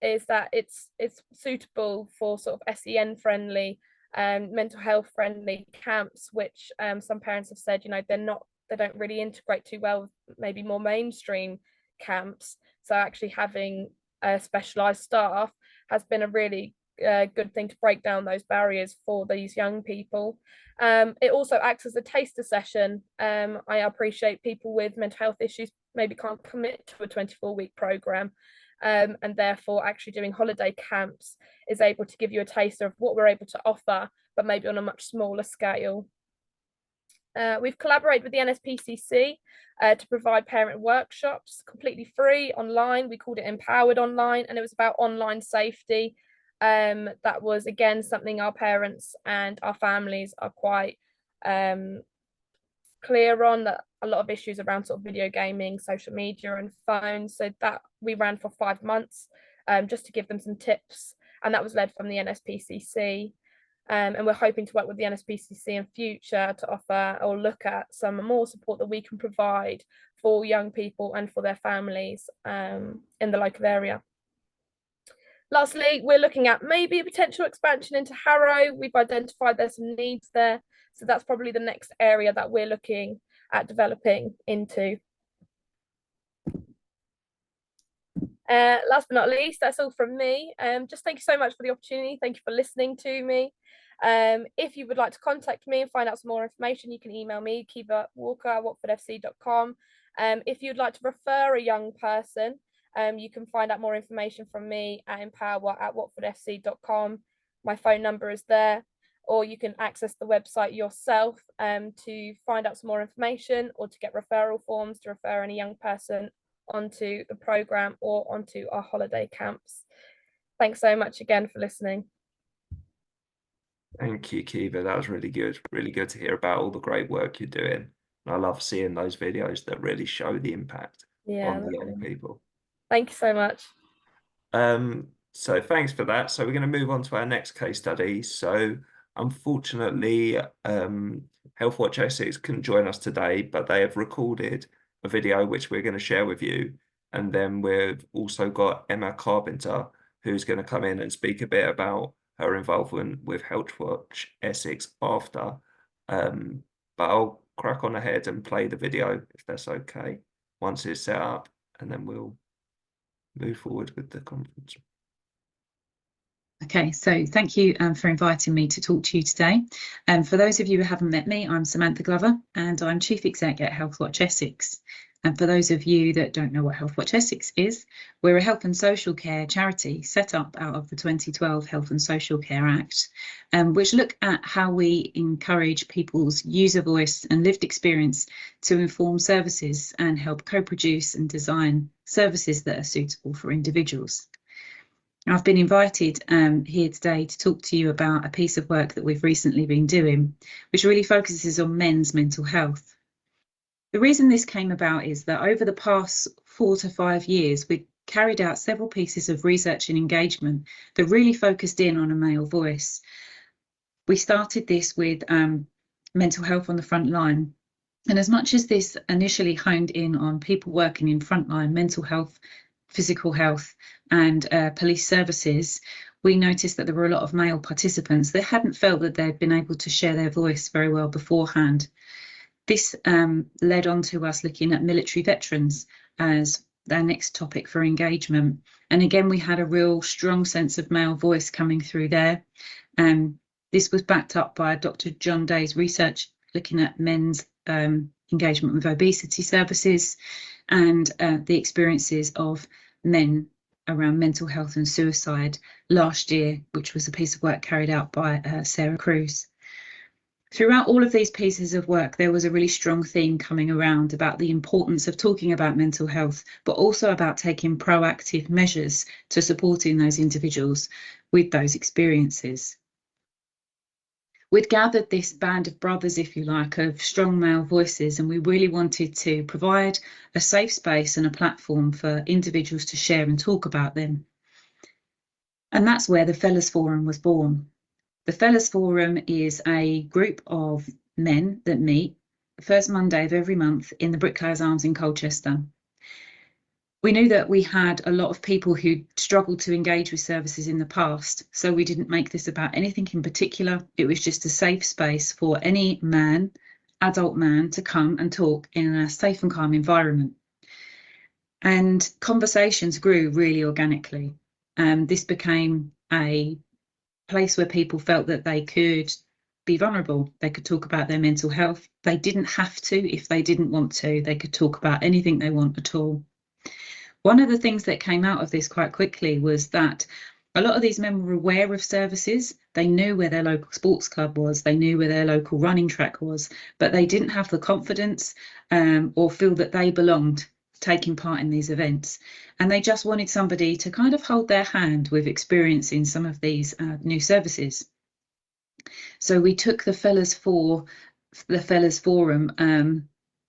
is that it's suitable for sort of SEN friendly, mental health friendly camps, which some parents have said, you know, they don't really integrate too well with maybe more mainstream camps. So actually having specialised staff has been a really good thing to break down those barriers for these young people. It also acts as a taster session. I appreciate people with mental health issues maybe can't commit to a 24-week programme. And therefore actually doing holiday camps is able to give you a taster of what we're able to offer, but maybe on a much smaller scale. We've collaborated with the NSPCC to provide parent workshops completely free online. We called it Empowered Online, and it was about online safety. That was again something our parents and our families are quite clear on, that a lot of issues around sort of video gaming, social media and phones. So that we ran for 5 months just to give them some tips, and that was led from the NSPCC. And we're hoping to work with the NSPCC in future to offer or look at some more support that we can provide for young people and for their families in the local area. Lastly, we're looking at maybe a potential expansion into Harrow. We've identified there's some needs there. So that's probably the next area that we're looking at developing into. Last but not least, that's all from me. Just thank you so much for the opportunity. Thank you for listening to me. If you would like to contact me and find out some more information, you can email me, kiva.walker@watfordfc.com. If you'd like to refer a young person, you can find out more information from me at empower@watfordfc.com. My phone number is there, or you can access the website yourself to find out some more information or to get referral forms to refer any young person onto the programme or onto our holiday camps. Thanks so much again for listening. Thank you, Kiva. That was really good. Really good to hear about all the great work you're doing. And I love seeing those videos that really show the impact on the young people. Thank you so much. So thanks for that. So we're going to move on to our next case study. So unfortunately, Healthwatch Essex couldn't join us today, but they have recorded a video which we're going to share with you. And then we've also got Emma Carpenter, who's going to come in and speak a bit about her involvement with Healthwatch Essex after. But I'll crack on ahead and play the video if that's okay, once it's set up, and then we'll move forward with the conference. Okay, so thank you for inviting me to talk to you today. For those of you who haven't met me, I'm Samantha Glover and I'm Chief Exec at Healthwatch Essex. And for those of you that don't know what Healthwatch Essex is, we're a health and social care charity set up out of the 2012 Health and Social Care Act, which look at how we encourage people's user voice and lived experience to inform services and help co-produce and design services that are suitable for individuals. I've been invited here today to talk to you about a piece of work that we've recently been doing, which really focuses on men's mental health. The reason this came about is that over the past 4 to 5 years, we've carried out several pieces of research and engagement that really focused in on a male voice. We started this with mental health on the front line. And as much as this initially honed in on people working in frontline mental health, physical health and police services, we noticed that there were a lot of male participants that hadn't felt that they'd been able to share their voice very well beforehand. This led on to us looking at military veterans as their next topic for engagement. And again, we had a real strong sense of male voice coming through there. This was backed up by Dr. John Day's research looking at men's engagement with obesity services and the experiences of men around mental health and suicide last year, which was a piece of work carried out by Sarah Cruz. Throughout all of these pieces of work, there was a really strong theme coming around about the importance of talking about mental health, but also about taking proactive measures to supporting those individuals with those experiences. We'd gathered this band of brothers, if you like, of strong male voices, and we really wanted to provide a safe space and a platform for individuals to share and talk about them. And that's where the Fellas Forum was born. The Fellas Forum is a group of men that meet the first Monday of every month in the Bricklayers Arms in Colchester. We knew that we had a lot of people who struggled to engage with services in the past, so we didn't make this about anything in particular. It was just a safe space for any man, adult man, to come and talk in a safe and calm environment. And conversations grew really organically. This became a place where people felt that they could be vulnerable. They could talk about their mental health. They didn't have to if they didn't want to. They could talk about anything they want at all. One of the things that came out of this quite quickly was that a lot of these men were aware of services. They knew where their local sports club was. They knew where their local running track was, but they didn't have the confidence or feel that they belonged taking part in these events. And they just wanted somebody to kind of hold their hand with experiencing some of these new services. So we took the Fellas Forum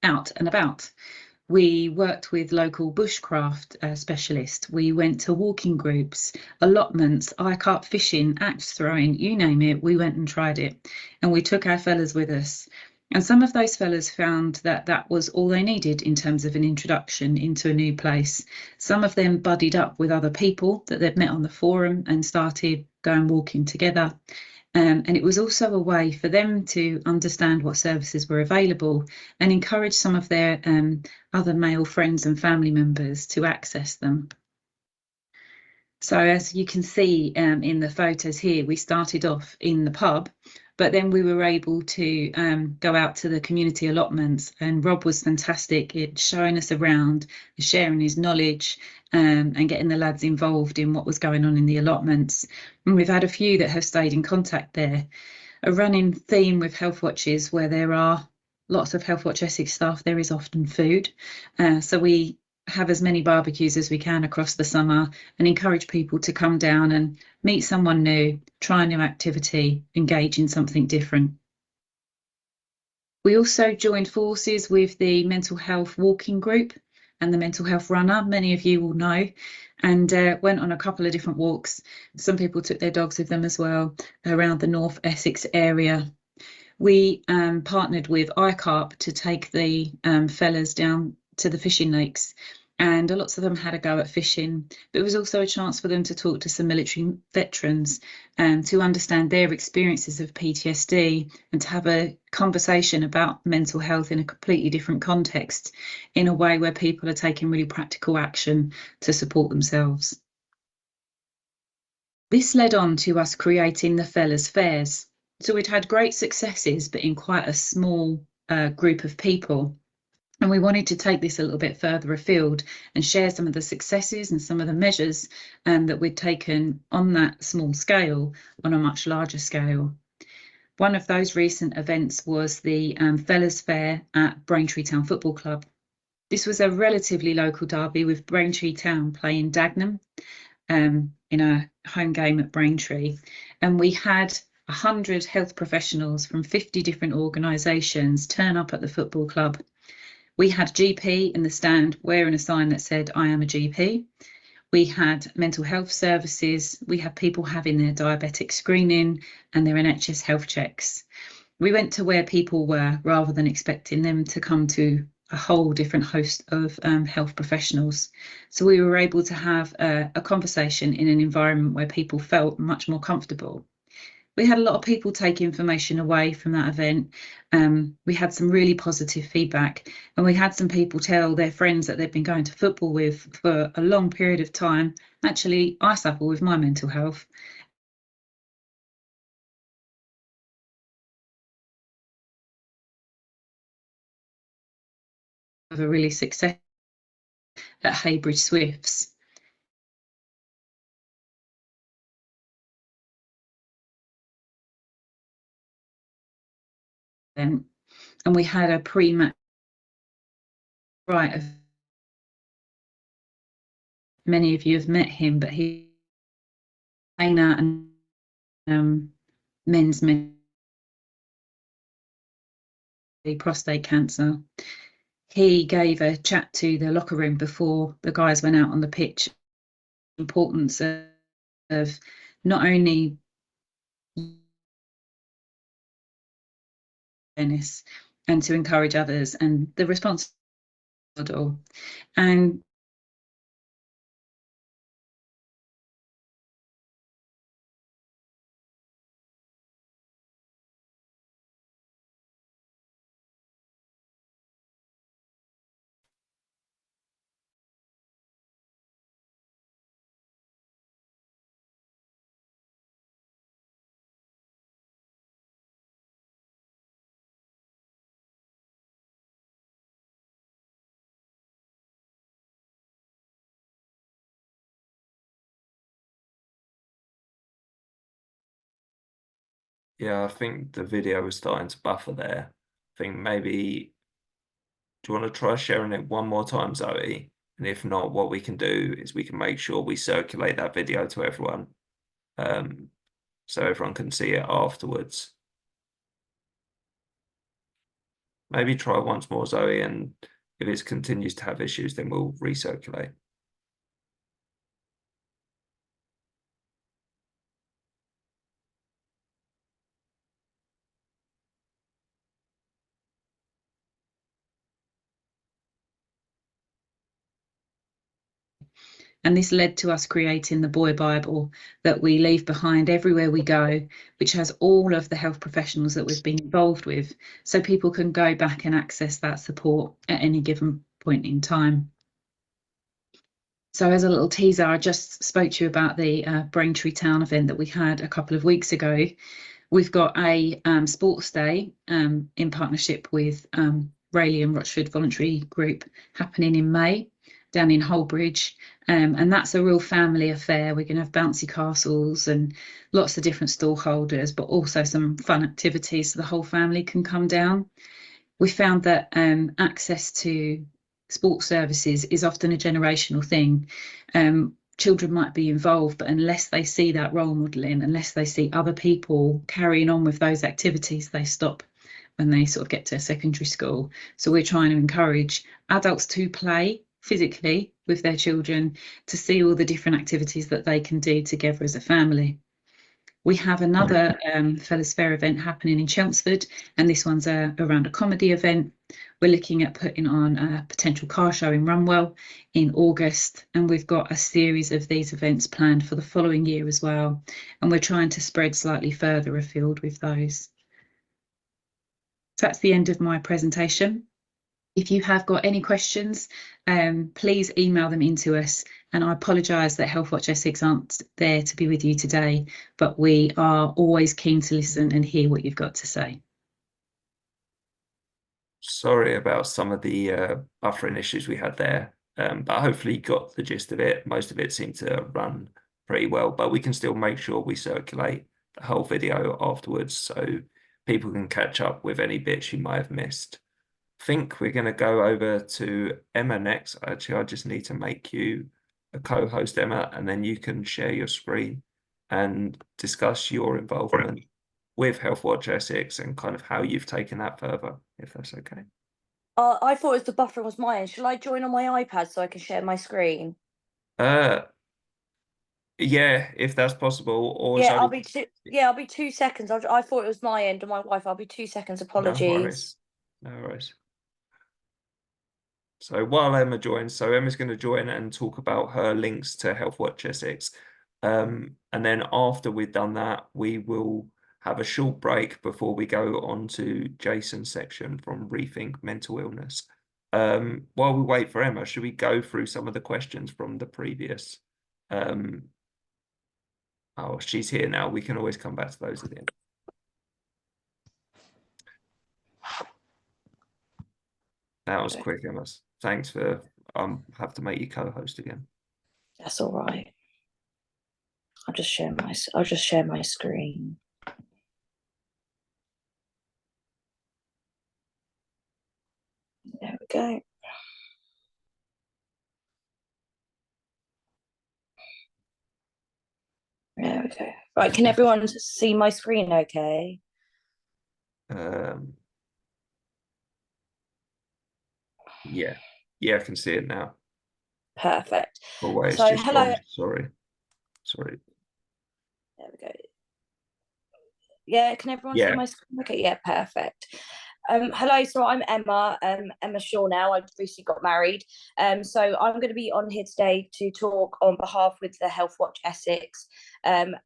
out and about. We worked with local bushcraft specialists. We went to walking groups, allotments, I-cart fishing, axe throwing, you name it, we went and tried it. And we took our fellas with us. And some of those fellas found that that was all they needed in terms of an introduction into a new place. Some of them buddied up with other people that they'd met on the forum and started going walking together. And it was also a way for them to understand what services were available and encourage some of their other male friends and family members to access them. So as you can see in the photos here, we started off in the pub, but then we were able to go out to the community allotments, and Rob was fantastic at showing us around, sharing his knowledge and getting the lads involved in what was going on in the allotments. And we've had a few that have stayed in contact there. A running theme with Healthwatch is where there are lots of Healthwatch Essex staff, there is often food. So we have as many barbecues as we can across the summer and encourage people to come down and meet someone new, try a new activity, engage in something different. We also joined forces with the mental health walking group and the mental health runner, many of you will know, and went on a couple of different walks. Some people took their dogs with them as well around the North Essex area. We partnered with iCarp to take the fellas down to the fishing lakes, and lots of them had a go at fishing, but it was also a chance for them to talk to some military veterans and to understand their experiences of PTSD and to have a conversation about mental health in a completely different context, in a way where people are taking really practical action to support themselves. This led on to us creating the Fellas Fairs. So we'd had great successes, but in quite a small group of people. And we wanted to take this a little bit further afield and share some of the successes and some of the measures that we'd taken on that small scale on a much larger scale. One of those recent events was the Fellas Fair at Braintree Town Football Club. This was a relatively local derby with Braintree Town playing Dagenham in a home game at Braintree. And we had 100 health professionals from 50 different organisations turn up at the football club. We had GP in the stand wearing a sign that said, "I am a GP." We had mental health services. We had people having their diabetic screening and their NHS health checks. We went to where people were rather than expecting them to come to a whole different host of health professionals. So we were able to have a conversation in an environment where people felt much more comfortable. We had a lot of people take information away from that event. We had some really positive feedback, and we had some people tell their friends that they'd been going to football with for a long period of time. Actually, I suffer with my mental health. Of a really success at Haybridge Swifts. And we had a pre-match right. Many of you have met him, but he and men's prostate cancer. He gave a chat to the locker room before the guys went out on the pitch. The importance of not only awareness and to encourage others and the response model. And Yeah, I think the video was starting to buffer there. I think maybe, do you want to try sharing it one more time, Zoe? And if not, what we can do is we can make sure we circulate that video to everyone, so everyone can see it afterwards. Maybe try once more, Zoe, and if it continues to have issues, then we'll recirculate. And this led to us creating the Boy Bible that we leave behind everywhere we go, which has all of the health professionals that we've been involved with, so people can go back and access that support at any given point in time. So as a little teaser, I just spoke to you about the Braintree Town event that we had a couple of weeks ago. We've got a sports day in partnership with Rayleigh and Rochford Voluntary Group happening in May down in Holbridge. And that's a real family affair. We're going to have bouncy castles and lots of different stall holders, but also some fun activities so the whole family can come down. We found that access to sports services is often a generational thing. Children might be involved, but unless they see that role modelling, unless they see other people carrying on with those activities, they stop when they sort of get to secondary school. So we're trying to encourage adults to play physically with their children, to see all the different activities that they can do together as a family. We have another Fellas Fair event happening in Chelmsford, and this one's around a comedy event. We're looking at putting on a potential car show in Runwell in August, and we've got a series of these events planned for the following year as well. And we're trying to spread slightly further afield with those. So that's the end of my presentation. If you have got any questions, please email them into us. And I apologise that Healthwatch Essex aren't there to be with you today, but we are always keen to listen and hear what you've got to say. Sorry about some of the buffering issues we had there, but hopefully you got the gist of it. Most of it seemed to run pretty well, but we can still make sure we circulate the whole video afterwards so people can catch up with any bits you might have missed. I think we're going to go over to Emma next. Actually, I just need to make you a co-host, Emma, and then you can share your screen and discuss your involvement with Healthwatch Essex and kind of how you've taken that further, if that's okay. I thought the buffering was my end. Shall I join on my iPad so I can share my screen? Yeah, if that's possible. Or yeah, I'll be 2 seconds. I thought it was my end on my Wi-Fi. I'll be 2 seconds. Apologies. No worries. So while Emma joins, so Emma's going to join and talk about her links to Healthwatch Essex. And then after we've done that, we will have a short break before we go on to Jason's section from Rethink Mental Illness. While we wait for Emma, should we go through some of the questions from the previous? Oh, she's here now. We can always come back to those at the end. That was quick, Emma. Thanks for have to make you co-host again. That's all right. I'll just share my screen. There we go. There we go. Right, can everyone see my screen okay? Yeah, I can see it now. Perfect. Oh, wait, so hello. Sorry. There we go. Yeah, can everyone see my screen? Okay, yeah, perfect. Hello, so I'm Emma, Emma Shaw now. I've recently got married. So I'm going to be on here today to talk on behalf with the Healthwatch Essex, and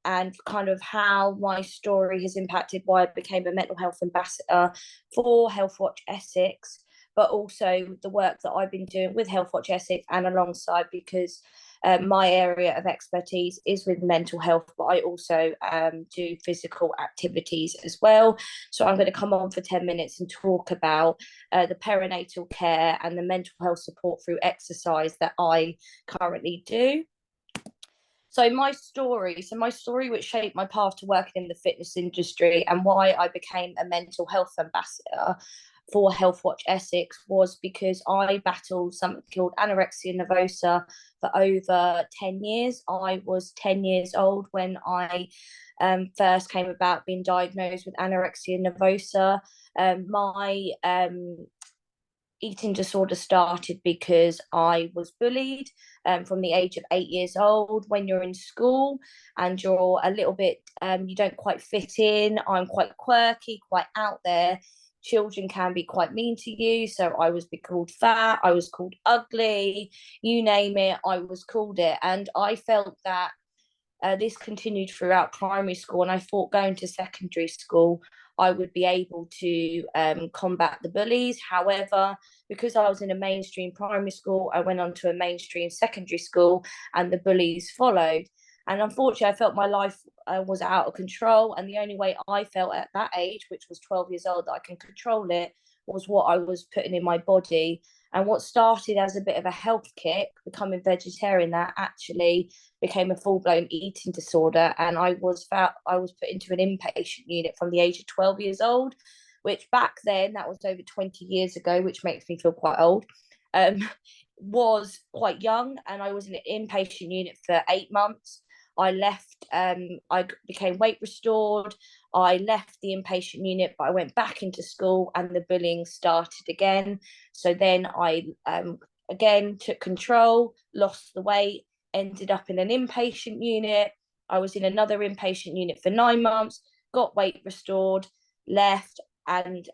kind of how my story has impacted why I became a mental health ambassador for Healthwatch Essex, but also the work that I've been doing with Healthwatch Essex and alongside, because my area of expertise is with mental health, but I also do physical activities as well. So I'm going to come on for 10 minutes and talk about the perinatal care and the mental health support through exercise that I currently do. So my story which shaped my path to working in the fitness industry and why I became a mental health ambassador for Healthwatch Essex was because I battled something called anorexia nervosa for over 10 years. I was 10 years old when I first came about being diagnosed with anorexia nervosa. My eating disorder started because I was bullied from the age of 8 years old. When you're in school and you're a little bit, you don't quite fit in, I'm quite quirky, quite out there, children can be quite mean to you. So I was called fat, I was called ugly, you name it, I was called it. And I felt that this continued throughout primary school, and I thought going to secondary school I would be able to combat the bullies. However, because I was in a mainstream primary school, I went on to a mainstream secondary school and the bullies followed. And unfortunately, I felt my life was out of control. And the only way I felt at that age, which was 12 years old, that I can control it, was what I was putting in my body. And what started as a bit of a health kick, becoming vegetarian, that actually became a full-blown eating disorder. And I was put into an inpatient unit from the age of 12 years old, which back then, that was over 20 years ago, which makes me feel quite old. was quite young, and I was in an inpatient unit for 8 months. I left, I became weight restored. I left the inpatient unit, but I went back into school and the bullying started again. So then I again took control, lost the weight, ended up in an inpatient unit. I was in another inpatient unit for 9 months, got weight restored, left, and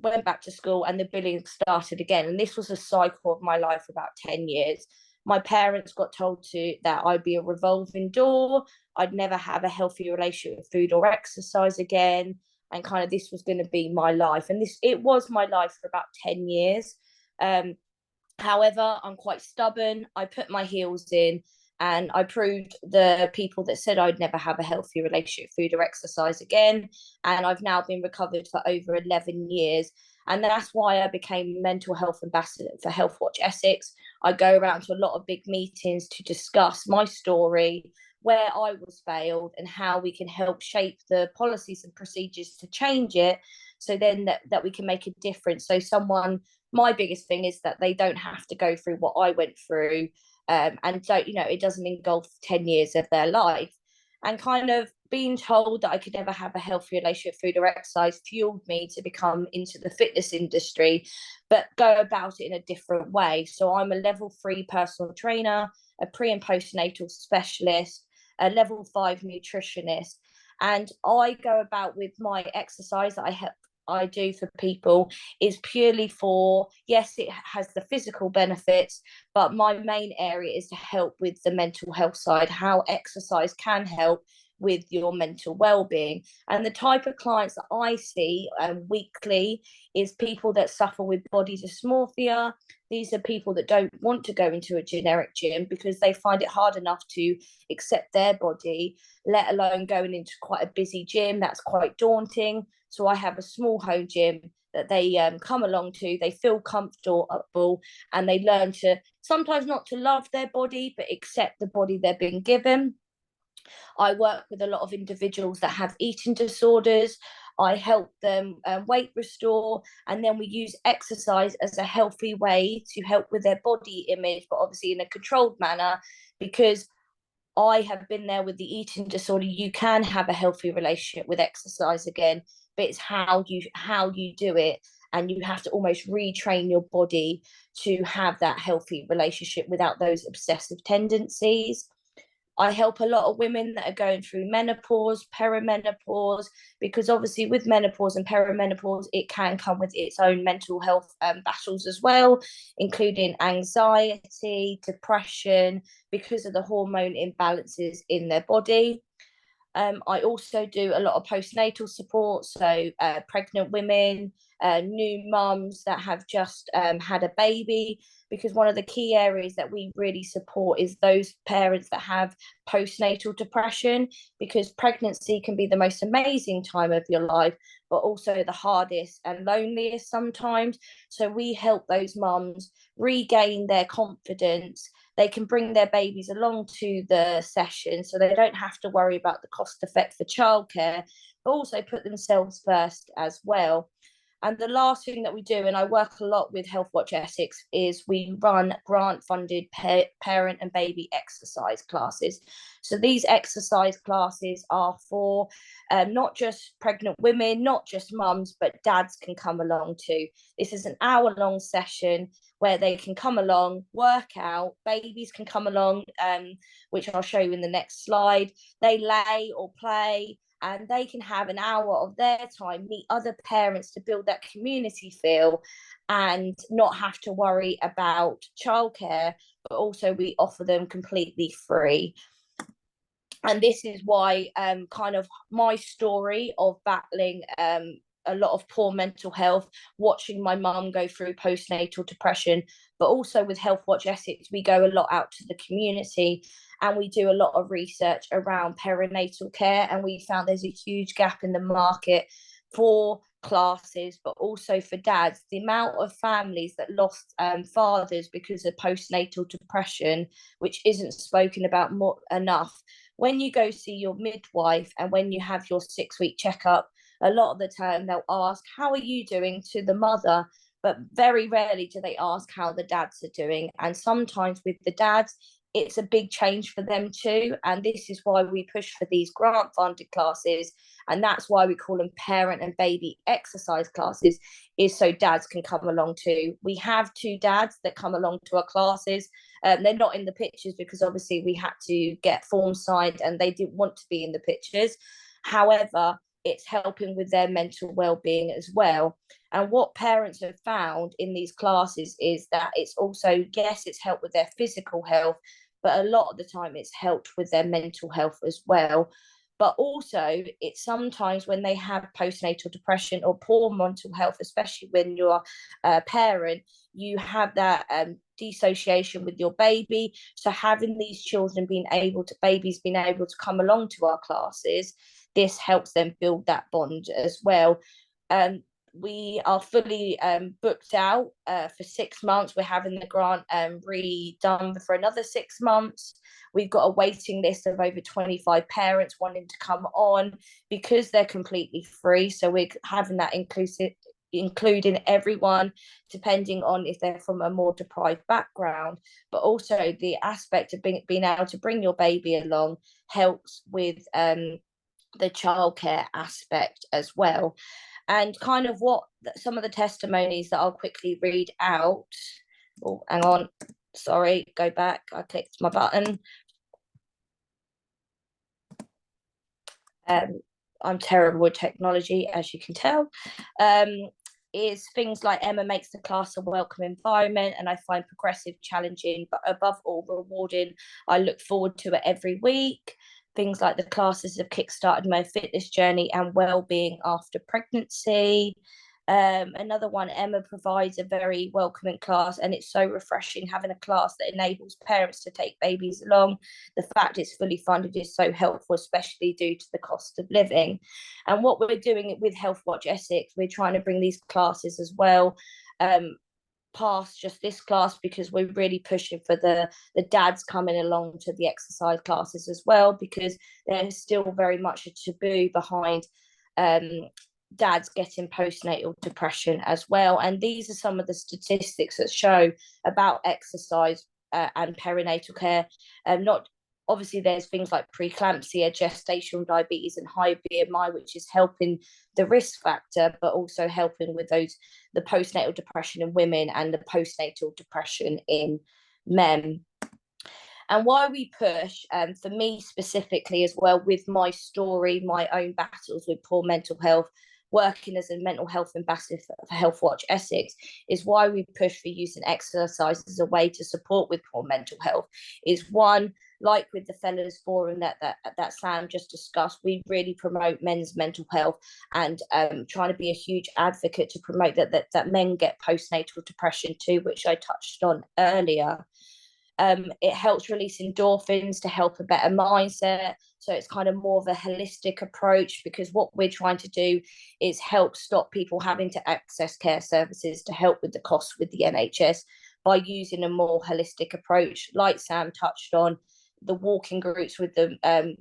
went back to school, and the bullying started again. And this was a cycle of my life for about 10 years. My parents got told that I'd be a revolving door. I'd never have a healthy relationship with food or exercise again. And kind of this was going to be my life. And it was my life for about 10 years. However, I'm quite stubborn. I put my heels in, and I proved the people that said I'd never have a healthy relationship with food or exercise again. And I've now been recovered for over 11 years. And that's why I became mental health ambassador for Healthwatch Essex. I go around to a lot of big meetings to discuss my story, where I was failed, and how we can help shape the policies and procedures to change it, so then that we can make a difference. So my biggest thing is that they don't have to go through what I went through. And so, it doesn't engulf 10 years of their life. And kind of being told that I could never have a healthy relationship with food or exercise fueled me to become into the fitness industry, but go about it in a different way. So I'm a level 3 personal trainer, a pre and postnatal specialist, a level 5 nutritionist. And I go about with my exercise that I do for people is purely for, yes, it has the physical benefits, but my main area is to help with the mental health side, how exercise can help with your mental well-being. And the type of clients that I see weekly is people that suffer with body dysmorphia. These are people that don't want to go into a generic gym because they find it hard enough to accept their body, let alone going into quite a busy gym. That's quite daunting. So I have a small home gym that they come along to, they feel comfortable, and they learn to sometimes not to love their body, but accept the body they're being given. I work with a lot of individuals that have eating disorders. I help them weight restore, and then we use exercise as a healthy way to help with their body image, but obviously in a controlled manner, because I have been there with the eating disorder. You can have a healthy relationship with exercise again, but it's how you do it, and you have to almost retrain your body to have that healthy relationship without those obsessive tendencies. I help a lot of women that are going through menopause, perimenopause, because obviously with menopause and perimenopause, it can come with its own mental health battles as well, including anxiety, depression, because of the hormone imbalances in their body. I also do a lot of postnatal support, so pregnant women, new mums that have just had a baby, because one of the key areas that we really support is those parents that have postnatal depression, because pregnancy can be the most amazing time of your life, but also the hardest and loneliest sometimes. So we help those mums regain their confidence. They can bring their babies along to the session, so they don't have to worry about the cost effect for childcare, but also put themselves first as well. And the last thing that we do, and I work a lot with Healthwatch Essex, is we run grant-funded parent and baby exercise classes. So these exercise classes are for not just pregnant women, not just mums, but dads can come along too. This is an hour-long session where they can come along, work out, babies can come along, which I'll show you in the next slide. They lay or play, and they can have an hour of their time, meet other parents to build that community feel, and not have to worry about childcare, but also we offer them completely free. And this is why kind of my story of battling a lot of poor mental health, watching my mum go through postnatal depression, but also with Healthwatch Essex, we go a lot out to the community, and we do a lot of research around perinatal care, and we found there's a huge gap in the market for classes, but also for dads. The amount of families that lost fathers because of postnatal depression, which isn't spoken about enough. When you go see your midwife and when you have your 6-week checkup, a lot of the time they'll ask, how are you doing, to the mother? but very rarely do they ask how the dads are doing. And sometimes with the dads, it's a big change for them too. And this is why we push for these grant funded classes. And that's why we call them parent and baby exercise classes, is so dads can come along too. We have 2 dads that come along to our classes. They're not in the pictures because obviously we had to get forms signed and they didn't want to be in the pictures. However, it's helping with their mental well-being as well. And what parents have found in these classes is that it's also, yes, it's helped with their physical health, but a lot of the time it's helped with their mental health as well. But also, it's sometimes when they have postnatal depression or poor mental health, especially when you're a parent, you have that dissociation with your baby. So having these children babies being able to come along to our classes, this helps them build that bond as well. We are fully booked out for 6 months. We're having the grant redone for another 6 months. We've got a waiting list of over 25 parents wanting to come on because they're completely free. So we're having that including everyone, depending on if they're from a more deprived background. But also the aspect of being able to bring your baby along helps with the childcare aspect as well. And kind of what some of the testimonies that I'll quickly read out. Oh, hang on. Sorry, go back. I clicked my button. I'm terrible with technology, as you can tell. Is things like Emma makes the class a welcome environment, and I find progressive challenging, but above all rewarding. I look forward to it every week. Things like the classes have kickstarted my fitness journey and well-being after pregnancy. Another one, Emma provides a very welcoming class, and it's so refreshing having a class that enables parents to take babies along. The fact it's fully funded is so helpful, especially due to the cost of living. And what we're doing with Healthwatch Essex, we're trying to bring these classes as well past just this class, because we're really pushing for the dads coming along to the exercise classes as well, because there's still very much a taboo behind dads getting postnatal depression as well. And these are some of the statistics that show about exercise and perinatal care. Not obviously there's things like preeclampsia, gestational diabetes and high BMI, which is helping the risk factor, but also helping with the postnatal depression in women and the postnatal depression in men. And why we push, for me specifically as well, with my story, my own battles with poor mental health, working as a mental health ambassador for Healthwatch Essex, is why we push for using exercise as a way to support with poor mental health. Is one, like with the Fellas Forum that Sam just discussed, we really promote men's mental health and trying to be a huge advocate to promote that men get postnatal depression too, which I touched on earlier. It helps release endorphins to help a better mindset. So it's kind of more of a holistic approach, because what we're trying to do is help stop people having to access care services to help with the costs with the NHS by using a more holistic approach, like Sam touched on, the walking groups with the men,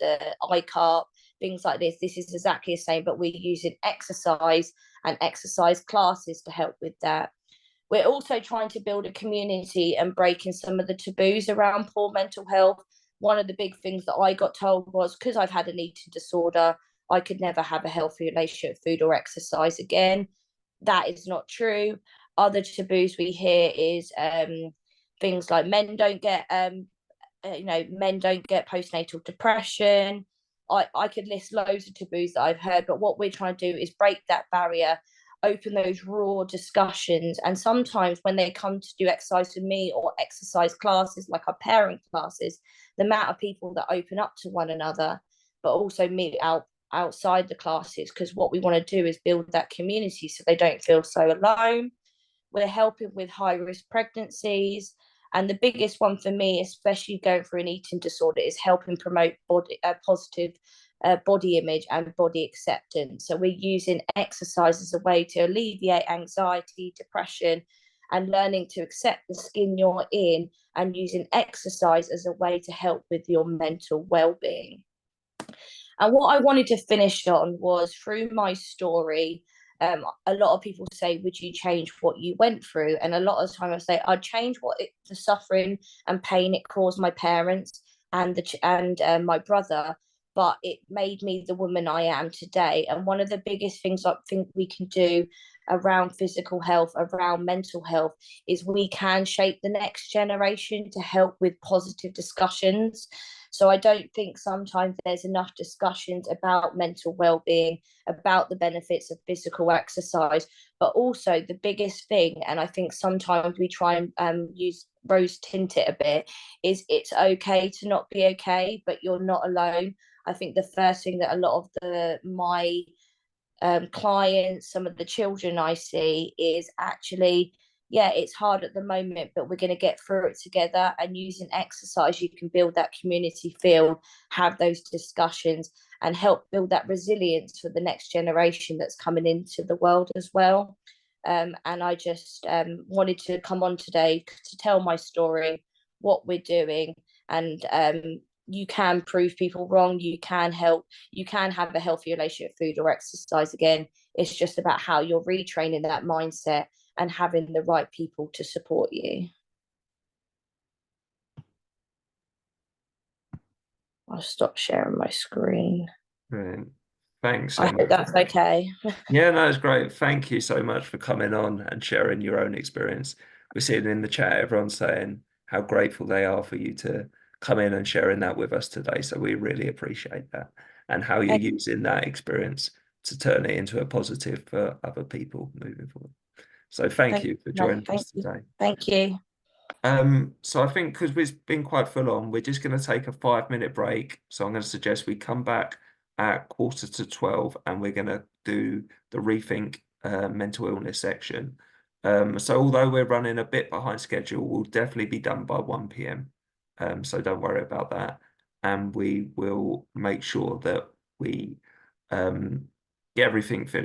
the ICARP, things like this. This is exactly the same, but we're using exercise and exercise classes to help with that. We're also trying to build a community and breaking some of the taboos around poor mental health. One of the big things that I got told was, because I've had an eating disorder, I could never have a healthy relationship with food or exercise again. That is not true. Other taboos we hear is things like men don't get postnatal depression. I could list loads of taboos that I've heard, but what we're trying to do is break that barrier, open those raw discussions. And sometimes when they come to do exercise with me or exercise classes like our parent classes, the amount of people that open up to one another, but also meet outside the classes, because what we want to do is build that community so they don't feel so alone. We're helping with high risk pregnancies, and the biggest one for me, especially going through an eating disorder, is helping promote positive body image and body acceptance. So we're using exercise as a way to alleviate anxiety, depression, and learning to accept the skin you're in, and using exercise as a way to help with your mental well-being. And what I wanted to finish on was, through my story, a lot of people say, would you change what you went through? And a lot of the time I say, I'd change the suffering and pain it caused my parents and my brother, but it made me the woman I am today. And one of the biggest things I think we can do around physical health, around mental health, is we can shape the next generation to help with positive discussions. So I don't think sometimes there's enough discussions about mental well-being, about the benefits of physical exercise, but also the biggest thing, and I think sometimes we try and use rose tint it a bit, is it's okay to not be okay, but you're not alone. I think the first thing that a lot of my clients, some of the children I see, is actually, yeah, it's hard at the moment, but we're going to get through it together. And using exercise, you can build that community feel, have those discussions, and help build that resilience for the next generation that's coming into the world as well. And I just wanted to come on today to tell my story, what we're doing, and you can prove people wrong. You can help. You can have a healthy relationship with food or exercise again. It's just about how you're retraining that mindset and having the right people to support you. I'll stop sharing my screen. Brilliant. Thanks, I Emma. hope that's okay. Yeah, no, it's great. Thank you so much for coming on and sharing your own experience. We're seeing in the chat, everyone's saying how grateful they are for you to come in and sharing that with us today. So we really appreciate that, and how you're using that experience to turn it into a positive for other people moving forward. So thank you for joining us today. Thank you. So I think because we've been quite full on, we're just going to take a 5-minute break. So I'm going to suggest we come back at 11:45 and we're going to do the Rethink mental illness section. So although we're running a bit behind schedule, we'll definitely be done by 1 p.m. So don't worry about that. And we will make sure that we get everything finished